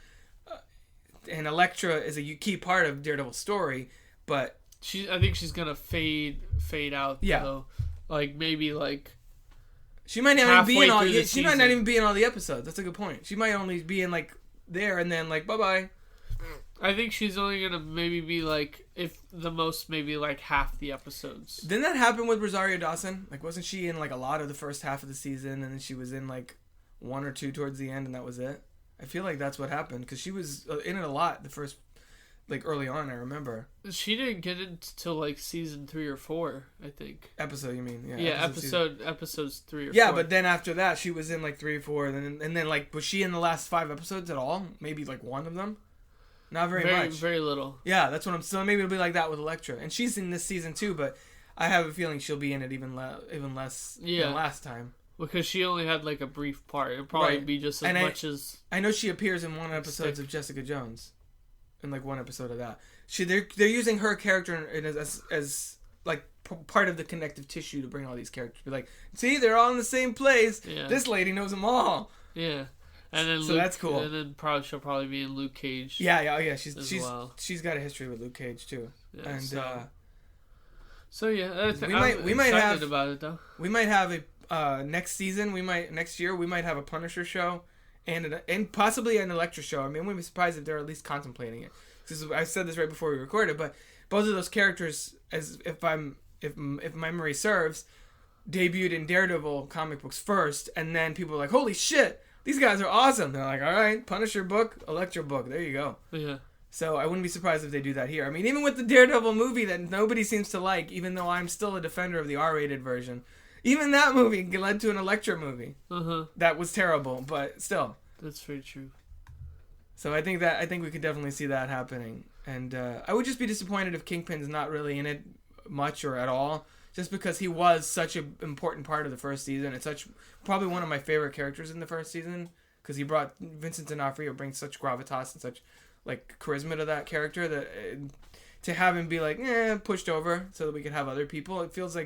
And Elektra is a key part of Daredevil's story, but I think she's gonna fade out. Yeah, though. Like maybe like she might not even be in all. She might not even be in all the episodes. That's a good point. She might only be in like there and then like bye bye. I think she's only gonna maybe be like, if the most, maybe like half the episodes. Didn't that happen with Rosario Dawson? Like, wasn't she in like a lot of the first half of the season, and then she was in like 1 or 2 towards the end, and that was it? I feel like that's what happened, because she was in it a lot the first, like early on. I remember she didn't get into like season 3 or 4. I think episode. You mean episodes 3 or 4. Yeah, but then after that, she was in like 3 or 4, and then like was she in the last 5 episodes at all? Maybe like one of them. Not very much. Very little. Yeah, that's what I'm... So maybe it'll be like that with Elektra. And she's in this season too, but I have a feeling she'll be in it even less than last time. Because she only had like a brief part. It'll probably be just as much as... I know she appears in one episode of Jessica Jones. In like one episode of that. They're using her character as like part of the connective tissue to bring all these characters. Be like, see, they're all in the same place. Yeah. This lady knows them all. Yeah. And then that's cool. And then she'll probably be in Luke Cage. Yeah. She's got a history with Luke Cage too. Yeah, and we might have about it though. We might have a next season. Next year we might have a Punisher show, and possibly an Elektra show. I mean, I wouldn't be surprised if they're at least contemplating it. I said this right before we recorded, but both of those characters, as if memory serves, debuted in Daredevil comic books first, and then people were like, holy shit, these guys are awesome. They're like, all right, Punisher book, Elektra book. There you go. Yeah. So I wouldn't be surprised if they do that here. I mean, even with the Daredevil movie that nobody seems to like, even though I'm still a defender of the R-rated version, even that movie led to an Elektra movie. That was terrible, but still. That's very true. So I think we could definitely see that happening. And I would just be disappointed if Kingpin's not really in it much or at all. Just because he was such an important part of the first season. It's probably one of my favorite characters in the first season. Because he brought... Vincent D'Onofrio brings such gravitas and such like charisma to that character that to have him be like, pushed over so that we could have other people. It would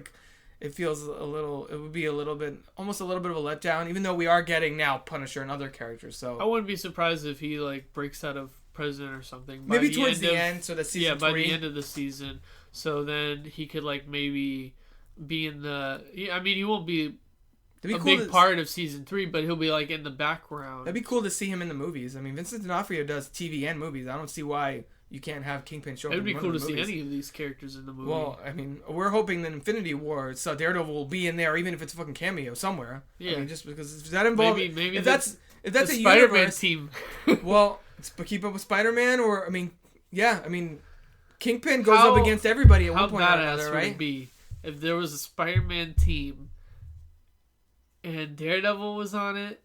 be almost a little bit of a letdown, even though we are getting now Punisher and other characters. So I wouldn't be surprised if he like breaks out of prison or something. Maybe towards the end, so that season 3. By the end of the season. So then he could like maybe be in the... I mean, he won't be a big part of season 3, but he'll be like in the background. That'd be cool to see him in the movies. I mean, Vincent D'Onofrio does TV and movies. I don't see why you can't have Kingpin show up. It'd be cool to see any of these characters in the movie. Well, I mean, we're hoping that Infinity War, so Daredevil will be in there, even if it's a fucking cameo somewhere. Yeah. I mean, just because is that involved? Maybe if that's a Spider-Man universe team. Well, keep up with Spider-Man, or I mean, Kingpin goes up against everybody at one point or another, right? How badass would it be if there was a Spider-Man team and Daredevil was on it,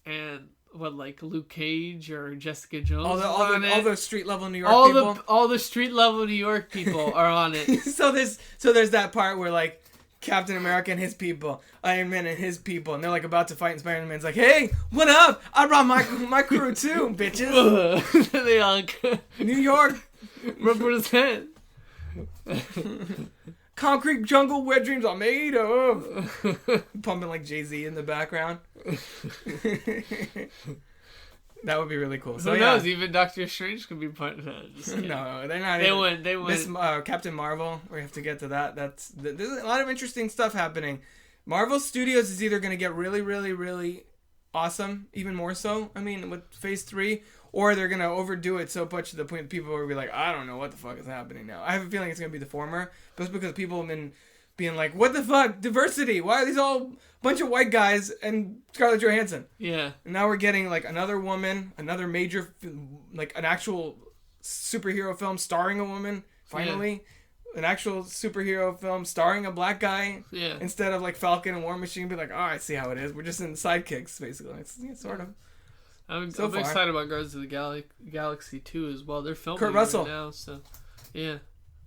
and like Luke Cage or Jessica Jones all the street level New York people? All the street level New York people are on it. so there's that part where like Captain America and his people, Iron Man and his people, and they're like about to fight, and Spider-Man's like, hey, what up? I brought my crew too, bitches. They all New York represent. Concrete jungle where dreams are made of. Pumping like Jay-Z in the background. That would be really cool. Who knows? Even Doctor Strange could be part of that. No, they're not. They went. Captain Marvel. We have to get to that. There's a lot of interesting stuff happening. Marvel Studios is either going to get really, really, really awesome, even more so. I mean, with Phase 3, or they're going to overdo it so much to the point that people will be like, I don't know what the fuck is happening now. I have a feeling it's going to be the former, but it's because people have been being like, what the fuck? Diversity. Why are these all bunch of white guys and Scarlett Johansson? Yeah. And now we're getting like another woman, another major, like an actual superhero film starring a woman, finally. Yeah. An actual superhero film starring a black guy. Yeah. Instead of like Falcon and War Machine, be like, oh, I see how it is. We're just in sidekicks, basically. It's sort of. I'm excited about Guardians of the Galaxy 2 as well. They're filming Kurt Russell right now, so yeah.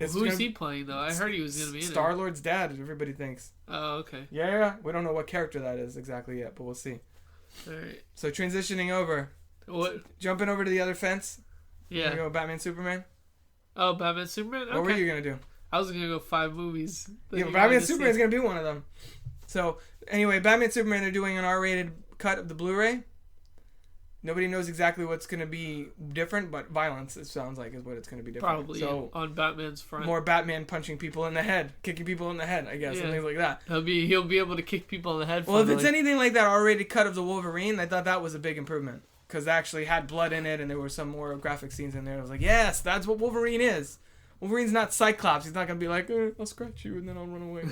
Who is he playing though? I heard he was gonna be in it. Star-Lord's dad, everybody thinks. Oh, okay. Yeah. We don't know what character that is exactly yet, but we'll see. All right. So transitioning over. What? Jumping over to the other fence. Yeah. You go Batman, Superman. Oh, Batman, Superman. Okay. What were you gonna do? I was gonna go 5 movies. Yeah, Batman, Superman is gonna be one of them. So anyway, Batman, Superman. They're doing an R-rated cut of the Blu-ray. Nobody knows exactly what's going to be different, but violence, it sounds like, is what it's going to be different. Probably, so, on Batman's front. More Batman punching people in the head, kicking people in the head, I guess, and things like that. He'll be able to kick people in the head. Well, if it's anything like that R-rated cut of the Wolverine, I thought that was a big improvement. Because it actually had blood in it, and there were some more graphic scenes in there. I was like, yes, that's what Wolverine is. Wolverine's not Cyclops. He's not going to be like, I'll scratch you and then I'll run away.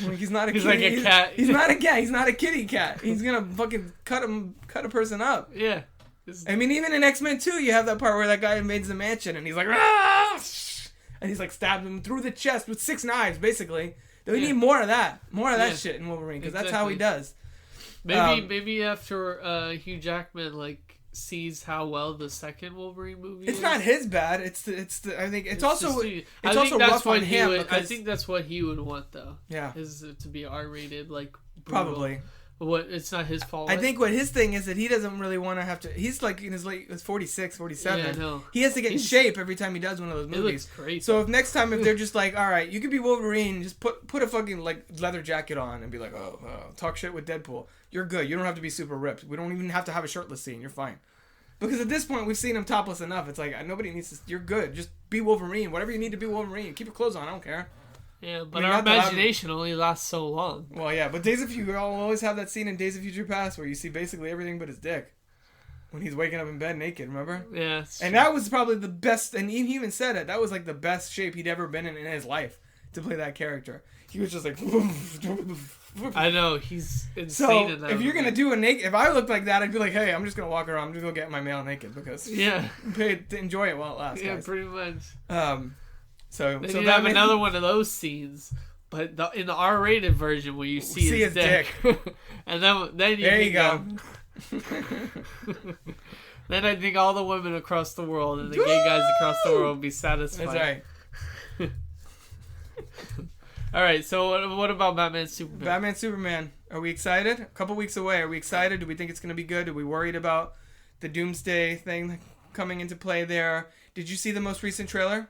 Like, he's not a he's kitty. Like a cat. He's not a cat. He's not a kitty cat. He's going to fucking cut a person up. Yeah. I mean, even in X-Men 2, you have that part where that guy invades the mansion and he's like, ah! And he's like stabbed him through the chest with 6 knives, basically. We need more of that. More of that shit in Wolverine, because that's how he does. Maybe after Hugh Jackman, like, sees how well the second Wolverine movie it's is. not his bad. I think it's also rough on him. I think that's what he would want, though. Yeah. Is to be R-rated, like, brutal. Probably. What? It's not his fault. I think what his thing is that he doesn't really want to have to. He's like in his late, 46, 47. Yeah, no. He has to get in shape every time he does one of those movies. It looks great. So if next time if they're just like, all right, you could be Wolverine, just put a fucking like leather jacket on and be like, talk shit with Deadpool. You're good. You don't have to be super ripped. We don't even have to have a shirtless scene. You're fine. Because at this point we've seen him topless enough. It's like nobody needs to. You're good. Just be Wolverine. Whatever you need to be Wolverine. Keep your clothes on. I don't care. Yeah, but our imagination only lasts so long. Well, yeah, but Days of Future, I'll always have that scene in Days of Future Past where you see basically everything but his dick. When he's waking up in bed naked, remember? Yeah. And that was probably the best, and he even said it, that was like the best shape he'd ever been in his life to play that character. He was just like... I know, he's insane in that. If you're going to do a naked... If I looked like that, I'd be like, hey, I'm just going to walk around, I'm just going to go get my mail naked because... Yeah. Enjoy it while it lasts, yeah, guys. pretty much. So you have another one of those scenes, but in the R-rated version where you see his dick. And then you go. Then I think all the women across the world and the gay guys across the world will be satisfied. That's right. All right, so what about Batman Superman? Batman Superman. Are we excited? A couple weeks away. Are we excited? Do we think it's going to be good? Are we worried about the Doomsday thing coming into play there? Did you see the most recent trailer?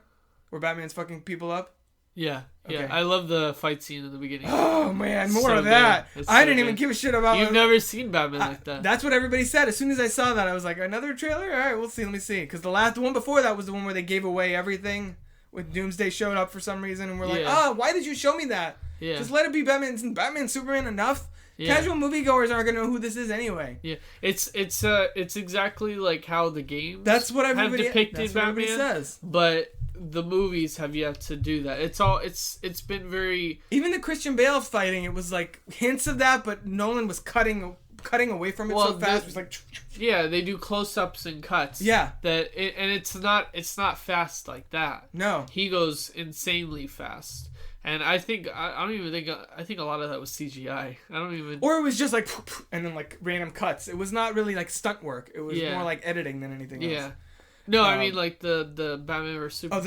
Where Batman's fucking people up? Yeah. Okay. I love the fight scene in the beginning. Oh, man, more of that. I didn't even give a shit about... You've never seen Batman like that. That's what everybody said. As soon as I saw that, I was like, another trailer? All right, we'll see. Let me see. Because the one before that was the one where they gave away everything. With Doomsday showed up for some reason. And we're like, why did you show me that? Yeah. Just let it be Batman, Superman enough. Yeah. Casual moviegoers aren't gonna know who this is anyway. Yeah, it's exactly like how the games have depicted Batman says. But the movies have yet to do that. It's been very... Even the Christian Bale fighting, it was like hints of that, but Nolan was cutting away from it so fast. It was like... Yeah, they do close-ups and cuts. Yeah. And it's not fast like that. No. He goes insanely fast. And I think I think a lot of that was CGI. Or it was just like and then like random cuts. It was not really like stunt work. It was more like editing than anything else. Yeah. No, I mean like the Batman vs Superman.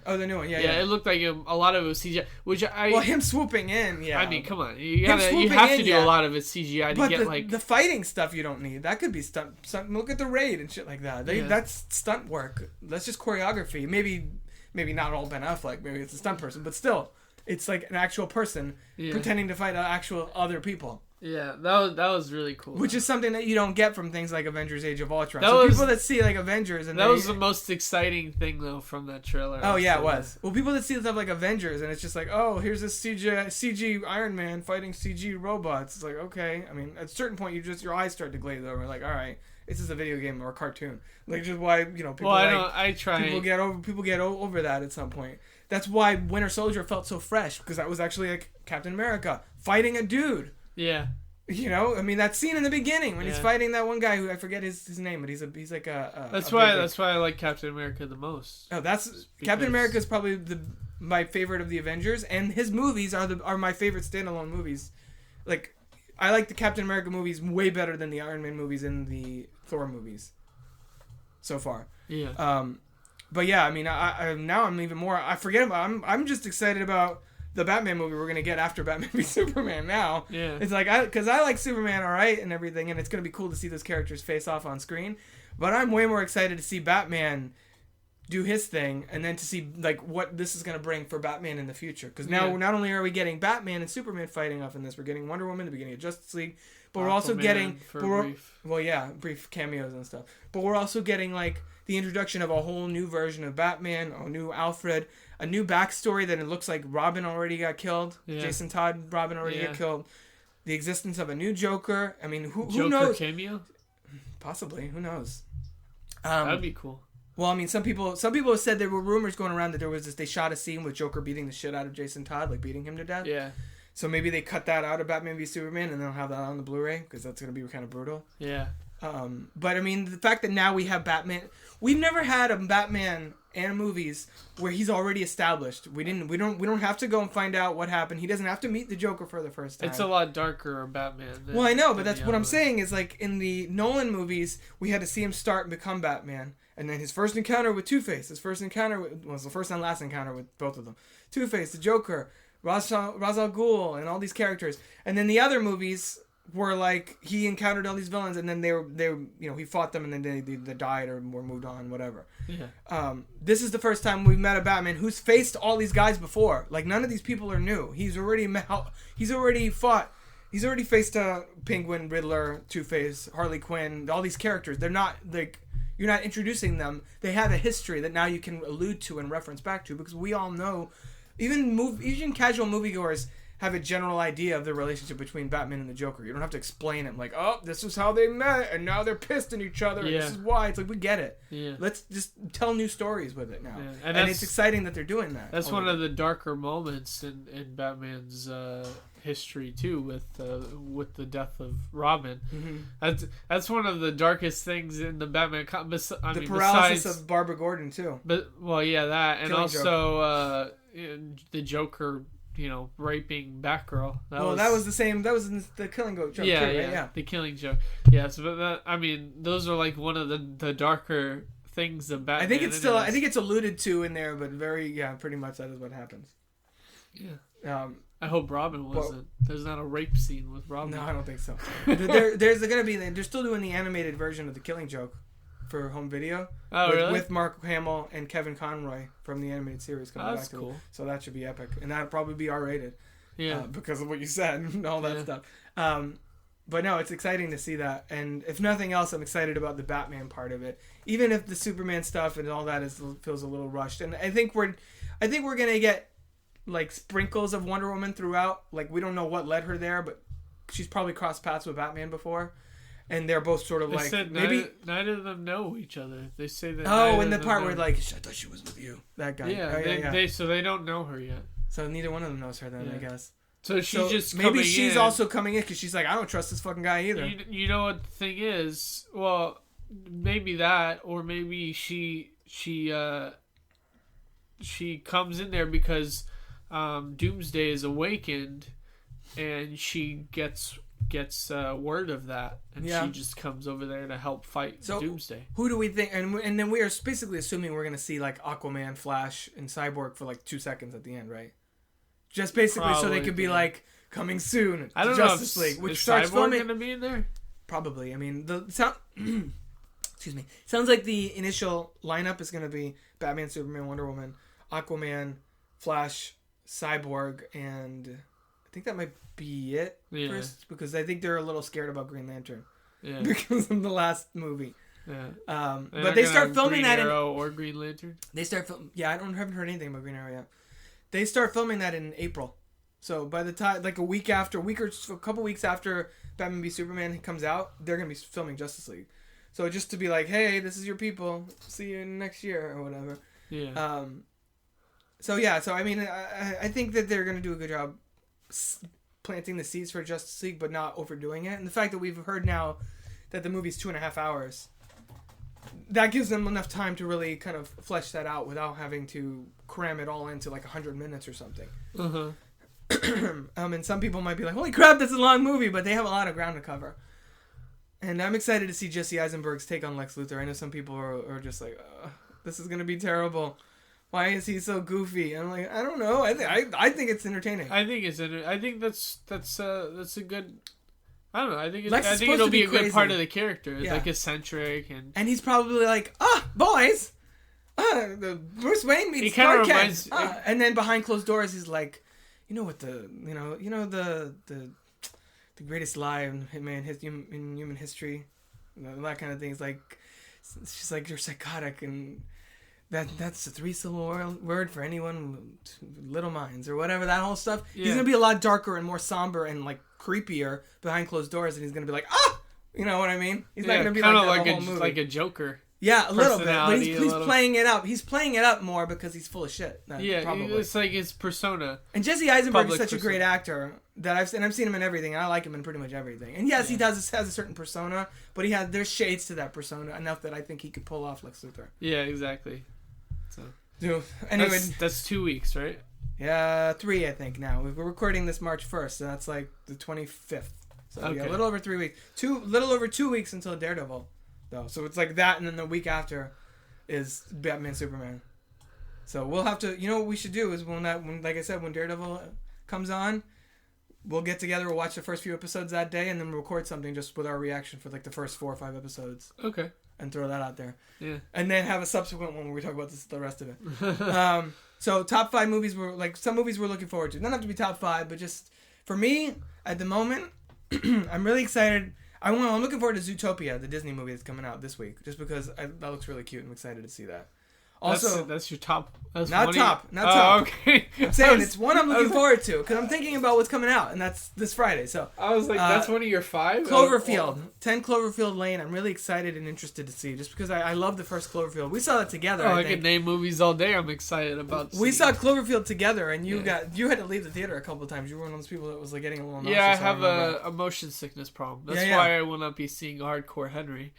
Oh, the new one. Yeah. It looked like a lot of it was CGI, which him swooping in. Yeah. I mean, come on, you have to do a lot of it CGI to get like the fighting stuff. You don't need that. Could be stunt. Look at the raid and shit like that. That's stunt work. That's just choreography. Maybe maybe not all Ben Affleck, maybe it's a stunt person, but still, it's like an actual person pretending to fight actual other people. Yeah, that was really cool. Which is something that you don't get from things like Avengers: Age of Ultron. People that see like Avengers and that was the most exciting thing though from that trailer. Oh yeah, it was. Well, people that see stuff like Avengers and it's just like, oh, here's a CG Iron Man fighting CG robots. It's like, okay. I mean, at a certain point, your eyes start to glaze over. Like, all right, this is a video game or a cartoon. Like, just why people people get over that at some point. That's why Winter Soldier felt so fresh, because that was actually like Captain America fighting a dude. Yeah. You know, I mean, that scene in the beginning when he's fighting that one guy who I forget his name, but he's like a. That's why I like Captain America the most. Oh, Captain America is probably my favorite of the Avengers, and his movies are my favorite standalone movies. Like, I like the Captain America movies way better than the Iron Man movies and the Thor movies. So far. Yeah. But yeah, I mean, I now I'm even more. I forget about. I'm just excited about the Batman movie we're gonna get after Batman v Superman. Now, it's like because I like Superman, all right, and everything, and it's gonna be cool to see those characters face off on screen. But I'm way more excited to see Batman do his thing, and then to see like what this is gonna bring for Batman in the future. Because now not only are we getting Batman and Superman fighting off in this, we're getting Wonder Woman, the beginning of Justice League, but we're also getting brief cameos and stuff. But we're also getting like the introduction of a whole new version of Batman, a new Alfred, a new backstory that it looks like Robin already got killed. Yeah. Jason Todd, Robin already got killed. The existence of a new Joker. I mean, who knows? Joker cameo? Possibly. Who knows? That'd be cool. Well, I mean, some people have said there were rumors going around that they shot a scene with Joker beating the shit out of Jason Todd, like beating him to death. Yeah. So maybe they cut that out of Batman v Superman and they'll have that on the Blu-ray because that's going to be kind of brutal. Yeah. But I mean, the fact that now we have Batman, we've never had a Batman and movies where he's already established. We don't have to go and find out what happened. He doesn't have to meet the Joker for the first time. It's a lot darker Batman. Well, I know, but that's what I'm saying is like in the Nolan movies, we had to see him start and become Batman. And then his first encounter with Two-Face, was the first and last encounter with both of them. Two-Face, the Joker, Ra's al Ghul, and all these characters. And then the other movies were like he encountered all these villains, and then they he fought them, and then they died or were moved on, whatever. Yeah. This is the first time we've met a Batman who's faced all these guys before. Like none of these people are new. He's already faced Penguin, Riddler, Two-Face, Harley Quinn, all these characters. They're not like. You're not introducing them. They have a history that now you can allude to and reference back to because we all know, even casual moviegoers have a general idea of the relationship between Batman and the Joker. You don't have to explain it like, oh, this is how they met and now they're pissed at each other. Yeah. And this is why. It's like, we get it. Yeah. Let's just tell new stories with it now. Yeah. And it's exciting that they're doing that. That's one of the darker moments in Batman's history too, with the death of Robin. Mm-hmm. That's one of the darkest things in the Batman. The paralysis of Barbara Gordon too. But that, and also the Joker, raping Batgirl. That was the same. That was the Killing Joke. Yeah, too, right? Yeah, the Killing Joke. Yes, but those are like one of the darker things of Batman. I think it's alluded to in there, but pretty much that is what happens. Yeah. I hope Robin wasn't. There's not a rape scene with Robin. No, I don't think so. There's gonna be. They're still doing the animated version of the Killing Joke for home video. Oh, really? With Mark Hamill and Kevin Conroy from the animated series coming back. That's cool. So that should be epic, and that'll probably be R-rated. Yeah. Because of what you said and all that stuff. But no, it's exciting to see that, and if nothing else, I'm excited about the Batman part of it. Even if the Superman stuff and all that feels a little rushed, and I think we're gonna get like sprinkles of Wonder Woman throughout. Like we don't know what led her there, but she's probably crossed paths with Batman before, and they're both sort of maybe neither of them know each other. They say that. Oh, in the part where I thought she was with you. That guy. Yeah, they don't know her yet. So neither one of them knows her then, I guess. So she's maybe she's also coming in because she's like, I don't trust this fucking guy either. You know what the thing is? Well, maybe that, or maybe she comes in there because Doomsday is awakened, and she gets word of that, and she just comes over there to help fight Doomsday. Who do we think? And then we are basically assuming we're gonna see like Aquaman, Flash, and Cyborg for like 2 seconds at the end, right? Just basically so they could be like coming soon to Justice League, which starts filming. Gonna be in there? Probably. I mean, the sound. Excuse me. Sounds like the initial lineup is gonna be Batman, Superman, Wonder Woman, Aquaman, Flash, Cyborg, and I think that might be it first, because I think they're a little scared about Green Lantern because of the last movie. Yeah. But they start filming Green that Arrow or Green Lantern. They start I haven't heard anything about Green Arrow yet. They start filming that in April. So by the time, like a couple weeks after Batman v Superman comes out, they're gonna be filming Justice League. So just to be like, hey, this is your people. See you next year or whatever. Yeah. So I mean, I think that they're gonna do a good job planting the seeds for Justice League, but not overdoing it. And the fact that we've heard now that the movie's 2.5 hours, that gives them enough time to really kind of flesh that out without having to cram it all into like 100 minutes or something. And some people might be like, holy crap, that's a long movie, but they have a lot of ground to cover. And I'm excited to see Jesse Eisenberg's take on Lex Luthor. I know some people are just like, this is going to be terrible. Why is he so goofy? And I'm like, I don't know. I think it's entertaining. I think that's a good. I don't know. I think it'll be a good part of the character. It's like eccentric and he's probably like, boys, the Bruce Wayne meets Clark Kent. And then behind closed doors, he's like, the greatest lie in human history, that kind of thing. It's like, she's like, you're psychotic, and that's a 3-syllable word for anyone with little minds or whatever, that whole stuff. Yeah. He's gonna be a lot darker and more somber and like creepier behind closed doors, and he's gonna be like, you know what I mean? He's not gonna be kind like of that the whole movie. Like a Joker. Yeah, a little bit, but he's playing it up. He's playing it up more because he's full of shit. Probably. It's like his persona. And Jesse Eisenberg is such a great actor that I've seen him in everything. And I like him in pretty much everything. And yes, he has a certain persona, but there's shades to that persona enough that I think he could pull off Lex Luthor. Yeah, exactly. So anyway, that's 2 weeks, right? Yeah, 3 I think now. We're recording this March 1st, so that's like the 25th. So a little over 3 weeks. Little over 2 weeks until Daredevil. Though, so it's like that, and then the week after is Batman Superman. So we'll have to, what we should do is when like I said, when Daredevil comes on, we'll get together, we'll watch the first few episodes that day, and then record something just with our reaction for like the first 4 or 5 episodes. Okay. And throw that out there. Yeah. And then have a subsequent one where we talk about the rest of it. So top 5 movies some movies we're looking forward to. They don't have to be top 5, but just for me at the moment, I'm really excited. I'm looking forward to Zootopia, the Disney movie that's coming out this week, just because that looks really cute. I'm excited to see that. Also, that's your top. That's not top. Okay. I'm saying it's one I'm looking forward to because I'm thinking about what's coming out, and that's this Friday. So I was like, that's one of your 5. Cloverfield, 10 Cloverfield Lane. I'm really excited and interested to see, just because I love the first Cloverfield. We saw that together. I could name movies all day. I'm excited about. We saw Cloverfield together, and you had to leave the theater a couple of times. You were one of those people that was like getting a little nauseous. Yeah, I have a motion sickness problem. That's why I will not be seeing Hardcore Henry.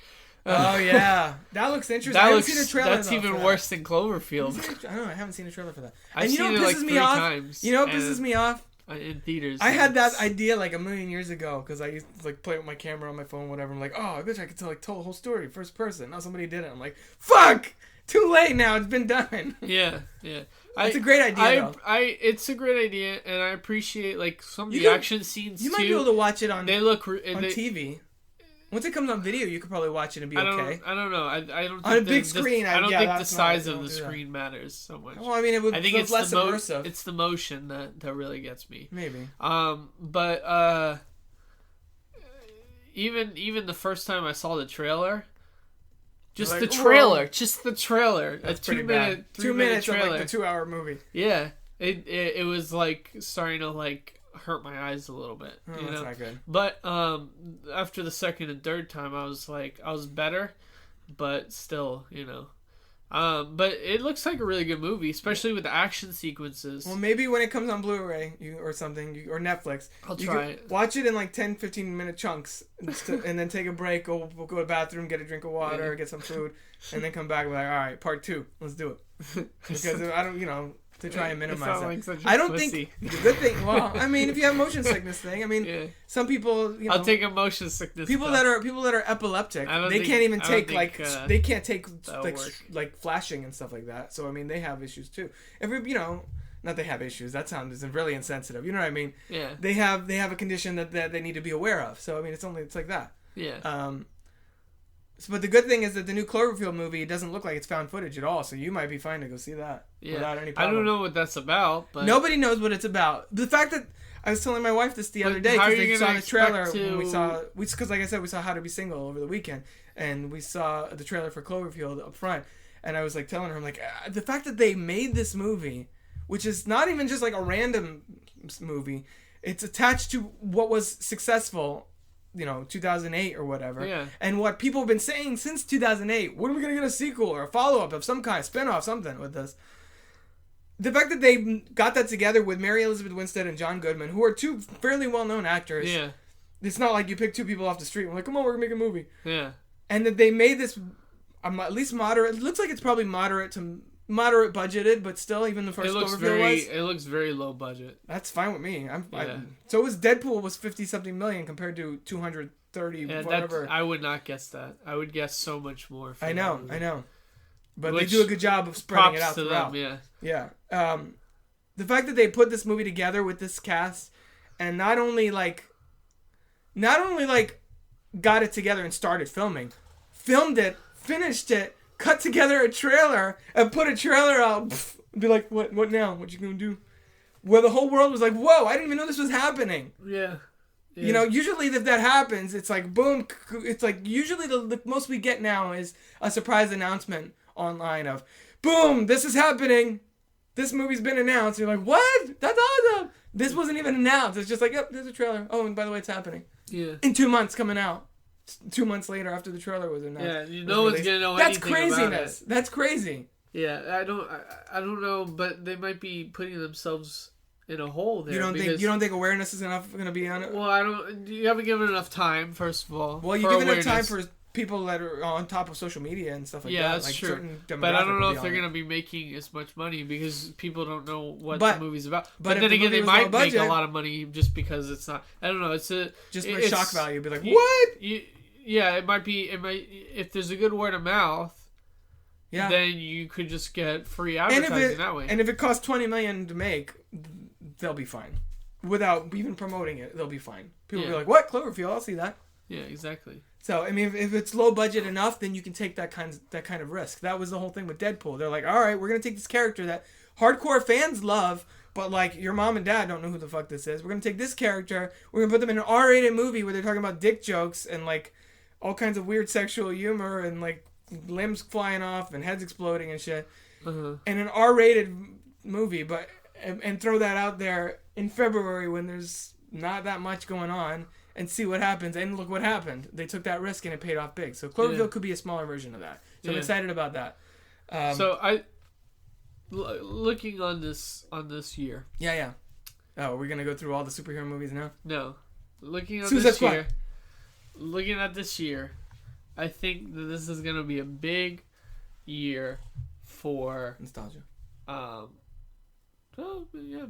Oh yeah, that looks interesting. I haven't seen a trailer. That's even worse than Cloverfield. I don't know. I haven't seen a trailer for that. I've seen it like 3 times. You know what pisses me off? In theaters. I had that idea like a million years ago because I used to like play with my camera on my phone, whatever. I'm like, oh, I wish I could tell the whole story first person. Now somebody did it. I'm like, fuck, too late now. It's been done. Yeah. It's a great idea. It's a great idea, and I appreciate like some of the action scenes. You might be able to watch it on. They look on TV. Once it comes on video, you could probably watch it and be okay. I don't know. I don't. On a big screen, I don't think the size of the screen matters so much. Well, I mean, I think it's less immersive. It's the motion that really gets me. Maybe. But even the first time I saw the trailer, just the trailer, That's a 2 minute, 2 minutes trailer, of like the 2-hour movie. Yeah, it was like starting to like hurt my eyes a little bit. That's not good. But after the second and third time, I was better, but still, but it looks like a really good movie, especially with the action sequences. Well, maybe when it comes on Blu-ray or something, or Netflix, I'll try it. Watch it in like 10-15 minute chunks, and then take a break, go to the bathroom, get a drink of water, get some food, and then come back and be like, all right, part 2, let's do it. Because I don't, to try and minimize that. Like I don't think the good thing. Well, I mean, if you have motion sickness thing, I mean, some people, I'll take a motion sickness. People that are epileptic, they can't even take they can't take like flashing and stuff like that. So I mean, they have issues too. Not they have issues. That sounds really insensitive. You know what I mean? Yeah. They have a condition that they need to be aware of. So I mean, it's like that. Yeah. But the good thing is that the new Cloverfield movie doesn't look like it's found footage at all, so you might be fine to go see that without any problem. I don't know what that's about, but nobody knows what it's about. The fact that I was telling my wife this the other day because they saw the trailer when because like I said, we saw How to Be Single over the weekend, and we saw the trailer for Cloverfield up front, and I was like telling her, I'm like, the fact that they made this movie, which is not even just like a random movie, it's attached to what was successful. 2008 or whatever. Yeah. And what people have been saying since 2008, when are we going to get a sequel or a follow-up of some kind, spin-off, something with this? The fact that they got that together with Mary Elizabeth Winstead and John Goodman, who are two fairly well-known actors. Yeah. It's not like you pick two people off the street and like, come on, we're going to make a movie. Yeah. And that they made this at least moderate. It looks like it's probably moderate budgeted, but still, even the first Cloverfield was. It looks very low budget. That's fine with me. So was Deadpool was 50-something million compared to 230 whatever. I would not guess that. I would guess so much more. I know. But they do a good job of spreading it out throughout. Yeah. The fact that they put this movie together with this cast and not only got it together and started filmed it, finished it, cut together a trailer and put a trailer out. Be like, what now? What you gonna do? Where the whole world was like, whoa, I didn't even know this was happening. Yeah. Usually if that happens, it's like, boom. It's like, usually the most we get now is a surprise announcement online of, boom, this is happening. This movie's been announced. And you're like, what? That's awesome. This wasn't even announced. It's just like, yep, there's a trailer. Oh, and by the way, it's happening. Yeah. In 2 months coming out. 2 months later after the trailer was announced. Yeah, no one's gonna know anything about it. That's craziness. That's crazy. Yeah, I don't know, but they might be putting themselves in a hole there. You don't think awareness is gonna be on it? Well, you haven't given enough time, first of all. Well, you give enough time for people that are on top of social media and stuff like that. Yeah, that's like true. But I don't know if they're gonna be making as much money because people don't know what the movie's about. But then again, they might make a lot of money just because it's not. I don't know. It's for shock value. Be like, what? Yeah, it might be. If there's a good word of mouth, then you could just get free advertising that way. And if it costs $20 million to make, they'll be fine. Without even promoting it, they'll be fine. People will be like, "What? Cloverfield? I'll see that." Yeah, exactly. So I mean, if it's low budget enough, then you can take that kind of risk. That was the whole thing with Deadpool. They're like, "All right, we're gonna take this character that hardcore fans love." But, like, your mom and dad don't know who the fuck this is. We're going to take this character. We're going to put them in an R-rated movie where they're talking about dick jokes and, like, all kinds of weird sexual humor and, like, limbs flying off and heads exploding and shit. Uh-huh. And an R-rated movie, and throw that out there in February when there's not that much going on and see what happens. And look what happened. They took that risk and it paid off big. So Cloverfield could be a smaller version of that. So I'm excited about that. Looking on this year. Yeah. Oh, we're gonna go through all the superhero movies now? No. Looking at this year, I think that this is gonna be a big year for nostalgia.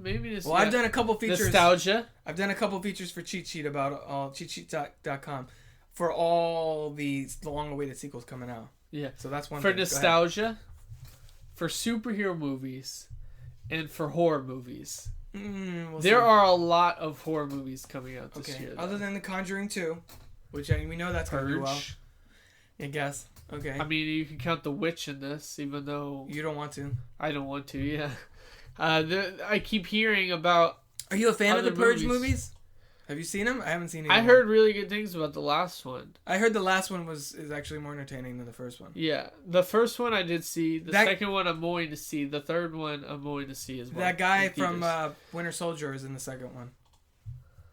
Maybe this. Well, I've done a couple features. Nostalgia. I've done a couple features for Cheat Sheet about cheatsheet.com for all the long-awaited sequels coming out. Yeah. So that's one for thing. Nostalgia. For superhero movies and for horror movies. There are a lot of horror movies coming out this year. Other than The Conjuring 2, which we know that's going to do well. I guess. Okay. I mean, you can count The Witch in this, even though... You don't want to. I don't want to, yeah. I keep hearing about... Are you a fan of the Purge movies? Have you seen them? I haven't seen any. I heard really good things about the last one. I heard the last one is actually more entertaining than the first one. Yeah. The first one I did see. The second one I'm going to see. The third one I'm going to see as well. That guy from Winter Soldier is in the second one.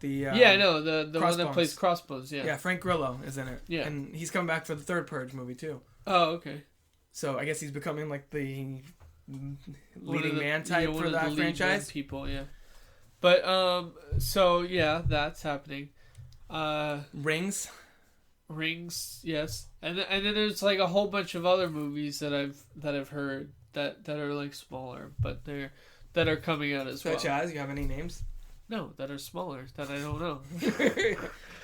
The one that plays Crossbones, yeah. Yeah, Frank Grillo is in it. Yeah. And he's coming back for the third Purge movie, too. Oh, okay. So I guess he's becoming like the leading man type for that franchise. People, yeah. But so yeah, that's happening. Rings, yes, and then there's like a whole bunch of other movies that I've heard that are like smaller, but that are coming out as well. Such as, you have any names? No, that are smaller that I don't know.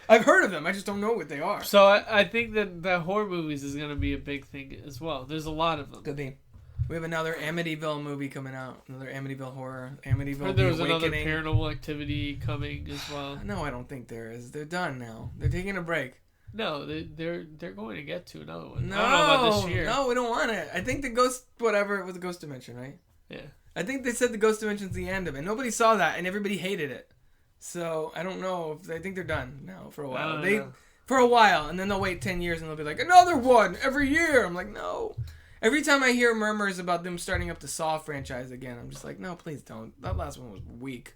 I've heard of them. I just don't know what they are. So I think that horror movies is gonna be a big thing as well. There's a lot of them. Could be. We have another Amityville movie coming out. Another Amityville horror. Amityville There was another Paranormal Activity coming as well. No, I don't think there is. They're done now. They're taking a break. No, they're going to get to another one. No, I don't know about this year. No, we don't want it. I think the Ghost, whatever, it was a Ghost Dimension, right? Yeah. I think they said the Ghost Dimension's the end of it. Nobody saw that, and everybody hated it. So I don't know. I think they're done now for a while. For a while, and then they'll wait 10 years, and they'll be like, another one every year. I'm like, no. Every time I hear murmurs about them starting up the Saw franchise again, I'm just like, no, please don't. That last one was weak.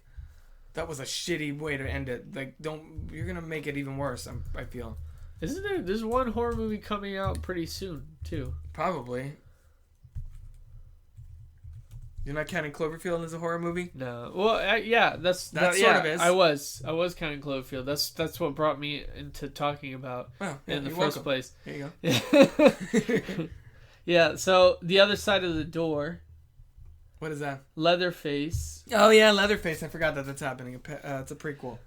That was a shitty way to end it. Like, don't. You're gonna make it even worse. I feel. Isn't there? There's one horror movie coming out pretty soon too. Probably. You're not counting Cloverfield as a horror movie? No. Well, yeah, that sort of is. I was counting Cloverfield. That's what brought me into talking about in the first place. There you go. Yeah. So the other side of the door. What is that? Leatherface. Oh yeah, Leatherface. I forgot that's happening. It's a prequel.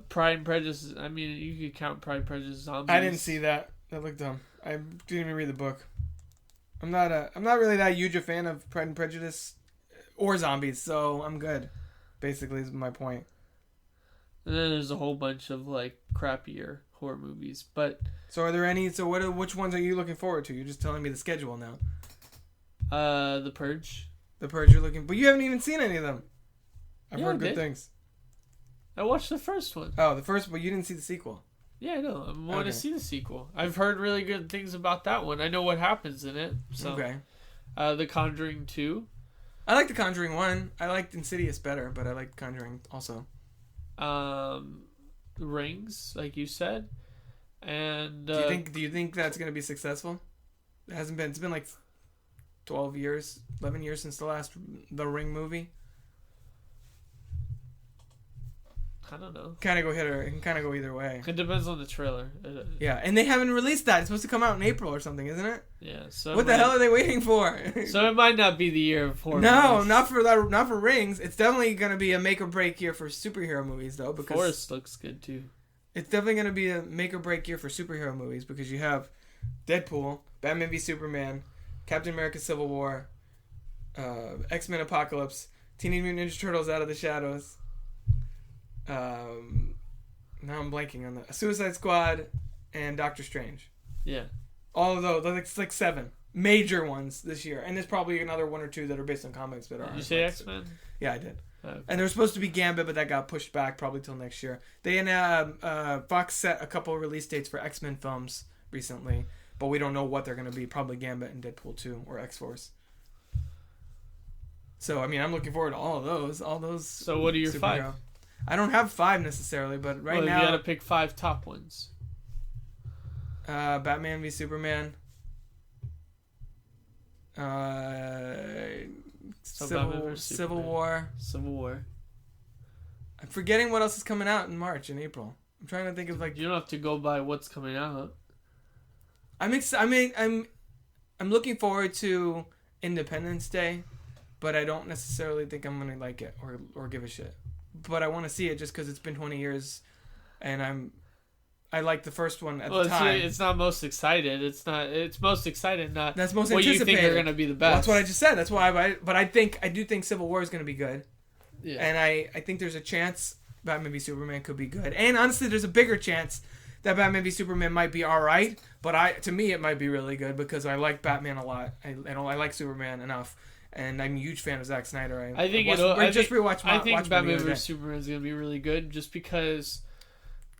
Pride and Prejudice. I mean, you could count Pride and Prejudice Zombies. I didn't see that. That looked dumb. I didn't even read the book. I'm not really that huge a fan of Pride and Prejudice or zombies, so I'm good. Basically, is my point. And then there's a whole bunch of like crappier horror movies, but so are there any? So which ones are you looking forward to? You're just telling me the schedule now. The Purge. The Purge you're looking, but you haven't even seen any of them. I've heard good things. I watched the first one. Oh, the first, but you didn't see the sequel. Yeah, I know. I want to see the sequel. I've heard really good things about that one. I know what happens in it. So. Okay. The Conjuring 2. I like The Conjuring 1. I liked Insidious better, but I like Conjuring also. Rings, like you said. And do you think that's going to be successful? It hasn't been. It's been like 11 years since the last The Ring movie. I don't know. Kind of go hitter. It can kind of go either way. It depends on the trailer. Yeah, and they haven't released that. It's supposed to come out in April or something, isn't it? Yeah. So what the hell are they waiting for? So it might not be the year of horror. No, movies. not for that. Not for Rings. It's definitely going to be a make or break year for superhero movies, though. Because Forest looks good too. It's definitely going to be a make or break year for superhero movies because you have Deadpool, Batman v Superman, Captain America: Civil War, X-Men: Apocalypse, Teenage Mutant Ninja Turtles: Out of the Shadows. Now I'm blanking on that. Suicide Squad and Doctor Strange. Yeah. All of those. It's like 7 major ones this year. And there's probably another 1 or 2 that are based on comics that are. Did you say X-Men? Yeah, I did. Okay. And there was supposed to be Gambit, but that got pushed back probably till next year. Fox set a couple of release dates for X-Men films recently, but we don't know what they're going to be. Probably Gambit and Deadpool 2 or X-Force. So, I mean, I'm looking forward to all those. So what are your 5? I don't have 5 necessarily, but now... you gotta pick 5 top ones. Batman v Superman. Civil War. Civil War. I'm forgetting what else is coming out in March and April. I'm trying to think of like... You don't have to go by what's coming out. I'm looking forward to Independence Day, but I don't necessarily think I'm gonna like it or give a shit. But I want to see it just because it's been 20 years, and I like the first one at the time. It's not most excited. It's most excited. Not that's most what anticipated. You think are going to be the best. Well, that's what I just said. That's why. But I do think Civil War is going to be good. Yeah. And I think there's a chance Batman v Superman could be good. And honestly, there's a bigger chance that Batman v Superman might be all right. But to me, it might be really good because I like Batman a lot. I like Superman enough. And I'm a huge fan of Zack Snyder. I think Batman vs Superman is going to be really good just because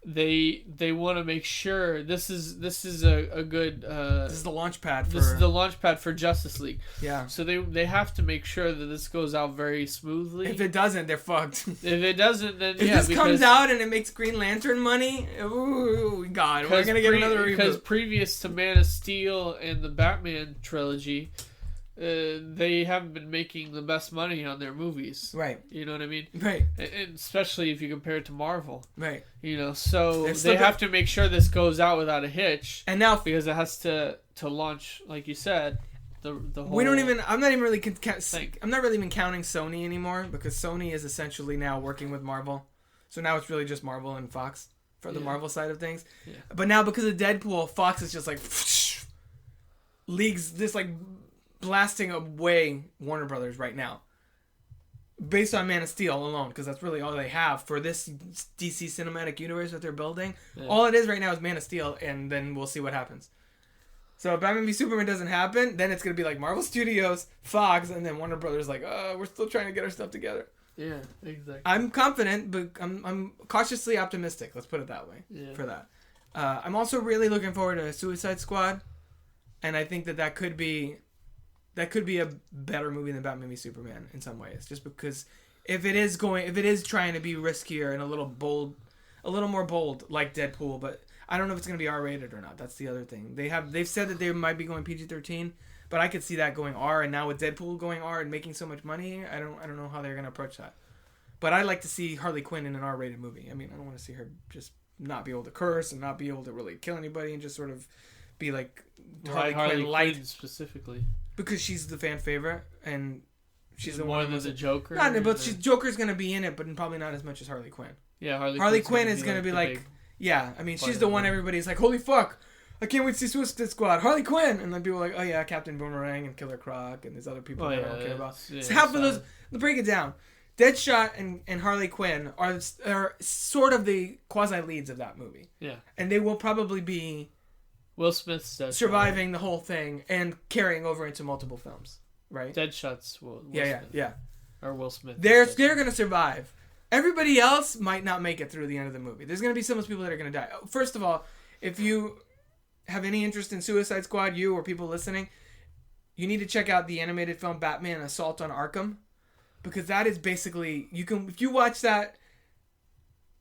they want to make sure this is a good this is the launch pad for Justice League. Yeah. So they have to make sure that this goes out very smoothly. If it doesn't, they're fucked. If it doesn't, then if this comes out and it makes Green Lantern money, ooh God, we're gonna get another reboot. Because previous to Man of Steel and the Batman trilogy, they haven't been making the best money on their movies. Right. You know what I mean? Right. And especially if you compare it to Marvel. Right. You know, so they have to make sure this goes out without a hitch. And now, because it has to launch, like you said, the whole... I'm not really even counting Sony anymore because Sony is essentially now working with Marvel. So now it's really just Marvel and Fox for the Marvel side of things. Yeah. But now because of Deadpool, Fox is just like leagues this like blasting away Warner Brothers right now. based on Man of Steel alone, because that's really all they have for this DC cinematic universe that they're building. Yeah. All it is right now is Man of Steel, and then we'll see what happens. So if Batman v Superman doesn't happen, then it's going to be like Marvel Studios, Fox, and then Warner Brothers like, we're still trying to get our stuff together. Yeah, exactly. I'm confident, but I'm cautiously optimistic. Let's put it that way for that. I'm also really looking forward to Suicide Squad, and I think that could be a better movie than Batman v Superman in some ways, just because if it is trying to be riskier and a little more bold like Deadpool, but I don't know if it's going to be R-rated or not. That's the other thing. They've said that they might be going PG-13, but I could see that going R, and now with Deadpool going R and making so much money, I don't know how they're going to approach that. But I'd like to see Harley Quinn in an R-rated movie. I mean, I don't want to see her just not be able to curse and not be able to really kill anybody and just sort of be like Harley Quinn light specifically. Because she's the fan favorite, and she's the one than the Joker. Joker's gonna be in it, but probably not as much as Harley Quinn. Yeah, Harley Quinn is gonna be like, yeah. I mean, she's the one everybody's like, holy fuck, I can't wait to see Suicide Squad, Harley Quinn, and then people are like, oh yeah, Captain Boomerang and Killer Croc, and there's other people that I don't care about. Yeah, so half of those, let's break it down. Deadshot and Harley Quinn are sort of the quasi leads of that movie. Yeah, and they will probably be Will Smith's surviving the whole thing and carrying over into multiple films, right? Deadshot's Will Smith. Yeah. Or Will Smith. They're going to survive. Everybody else might not make it through the end of the movie. There's going to be some of those people that are going to die. First of all, if you have any interest in Suicide Squad, you or people listening, you need to check out the animated film Batman Assault on Arkham, because that is basically, if you watch that,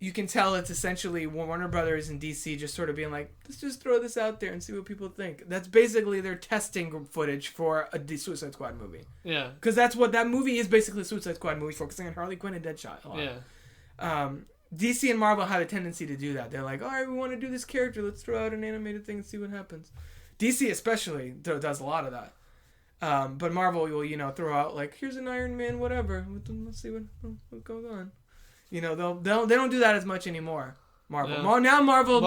you can tell it's essentially Warner Brothers and DC just sort of being like, let's just throw this out there and see what people think. That's basically their testing footage for a Suicide Squad movie. Yeah. Because that's what that movie is, basically a Suicide Squad movie focusing on Harley Quinn and Deadshot a lot. Yeah. DC and Marvel have a tendency to do that. They're like, all right, we want to do this character. Let's throw out an animated thing and see what happens. DC especially does a lot of that. But Marvel will, throw out like, here's an Iron Man, whatever. Let's see what goes on. They don't do that as much anymore. Marvel. No. Now Marvel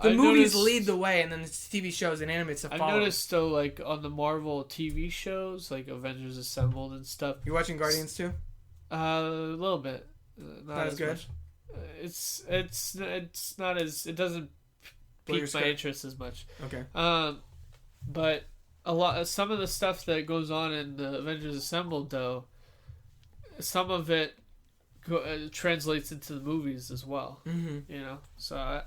the movies lead the way, and then the TV shows and animated stuff follows. I noticed though, like on the Marvel TV shows, like Avengers Assembled and stuff. You watching Guardians too? A little bit. Not as good. Much. It's not as, it doesn't pique my interest as much. Okay. But some of the stuff that goes on in the Avengers Assembled though, some of it translates into the movies as well. Mm-hmm. So I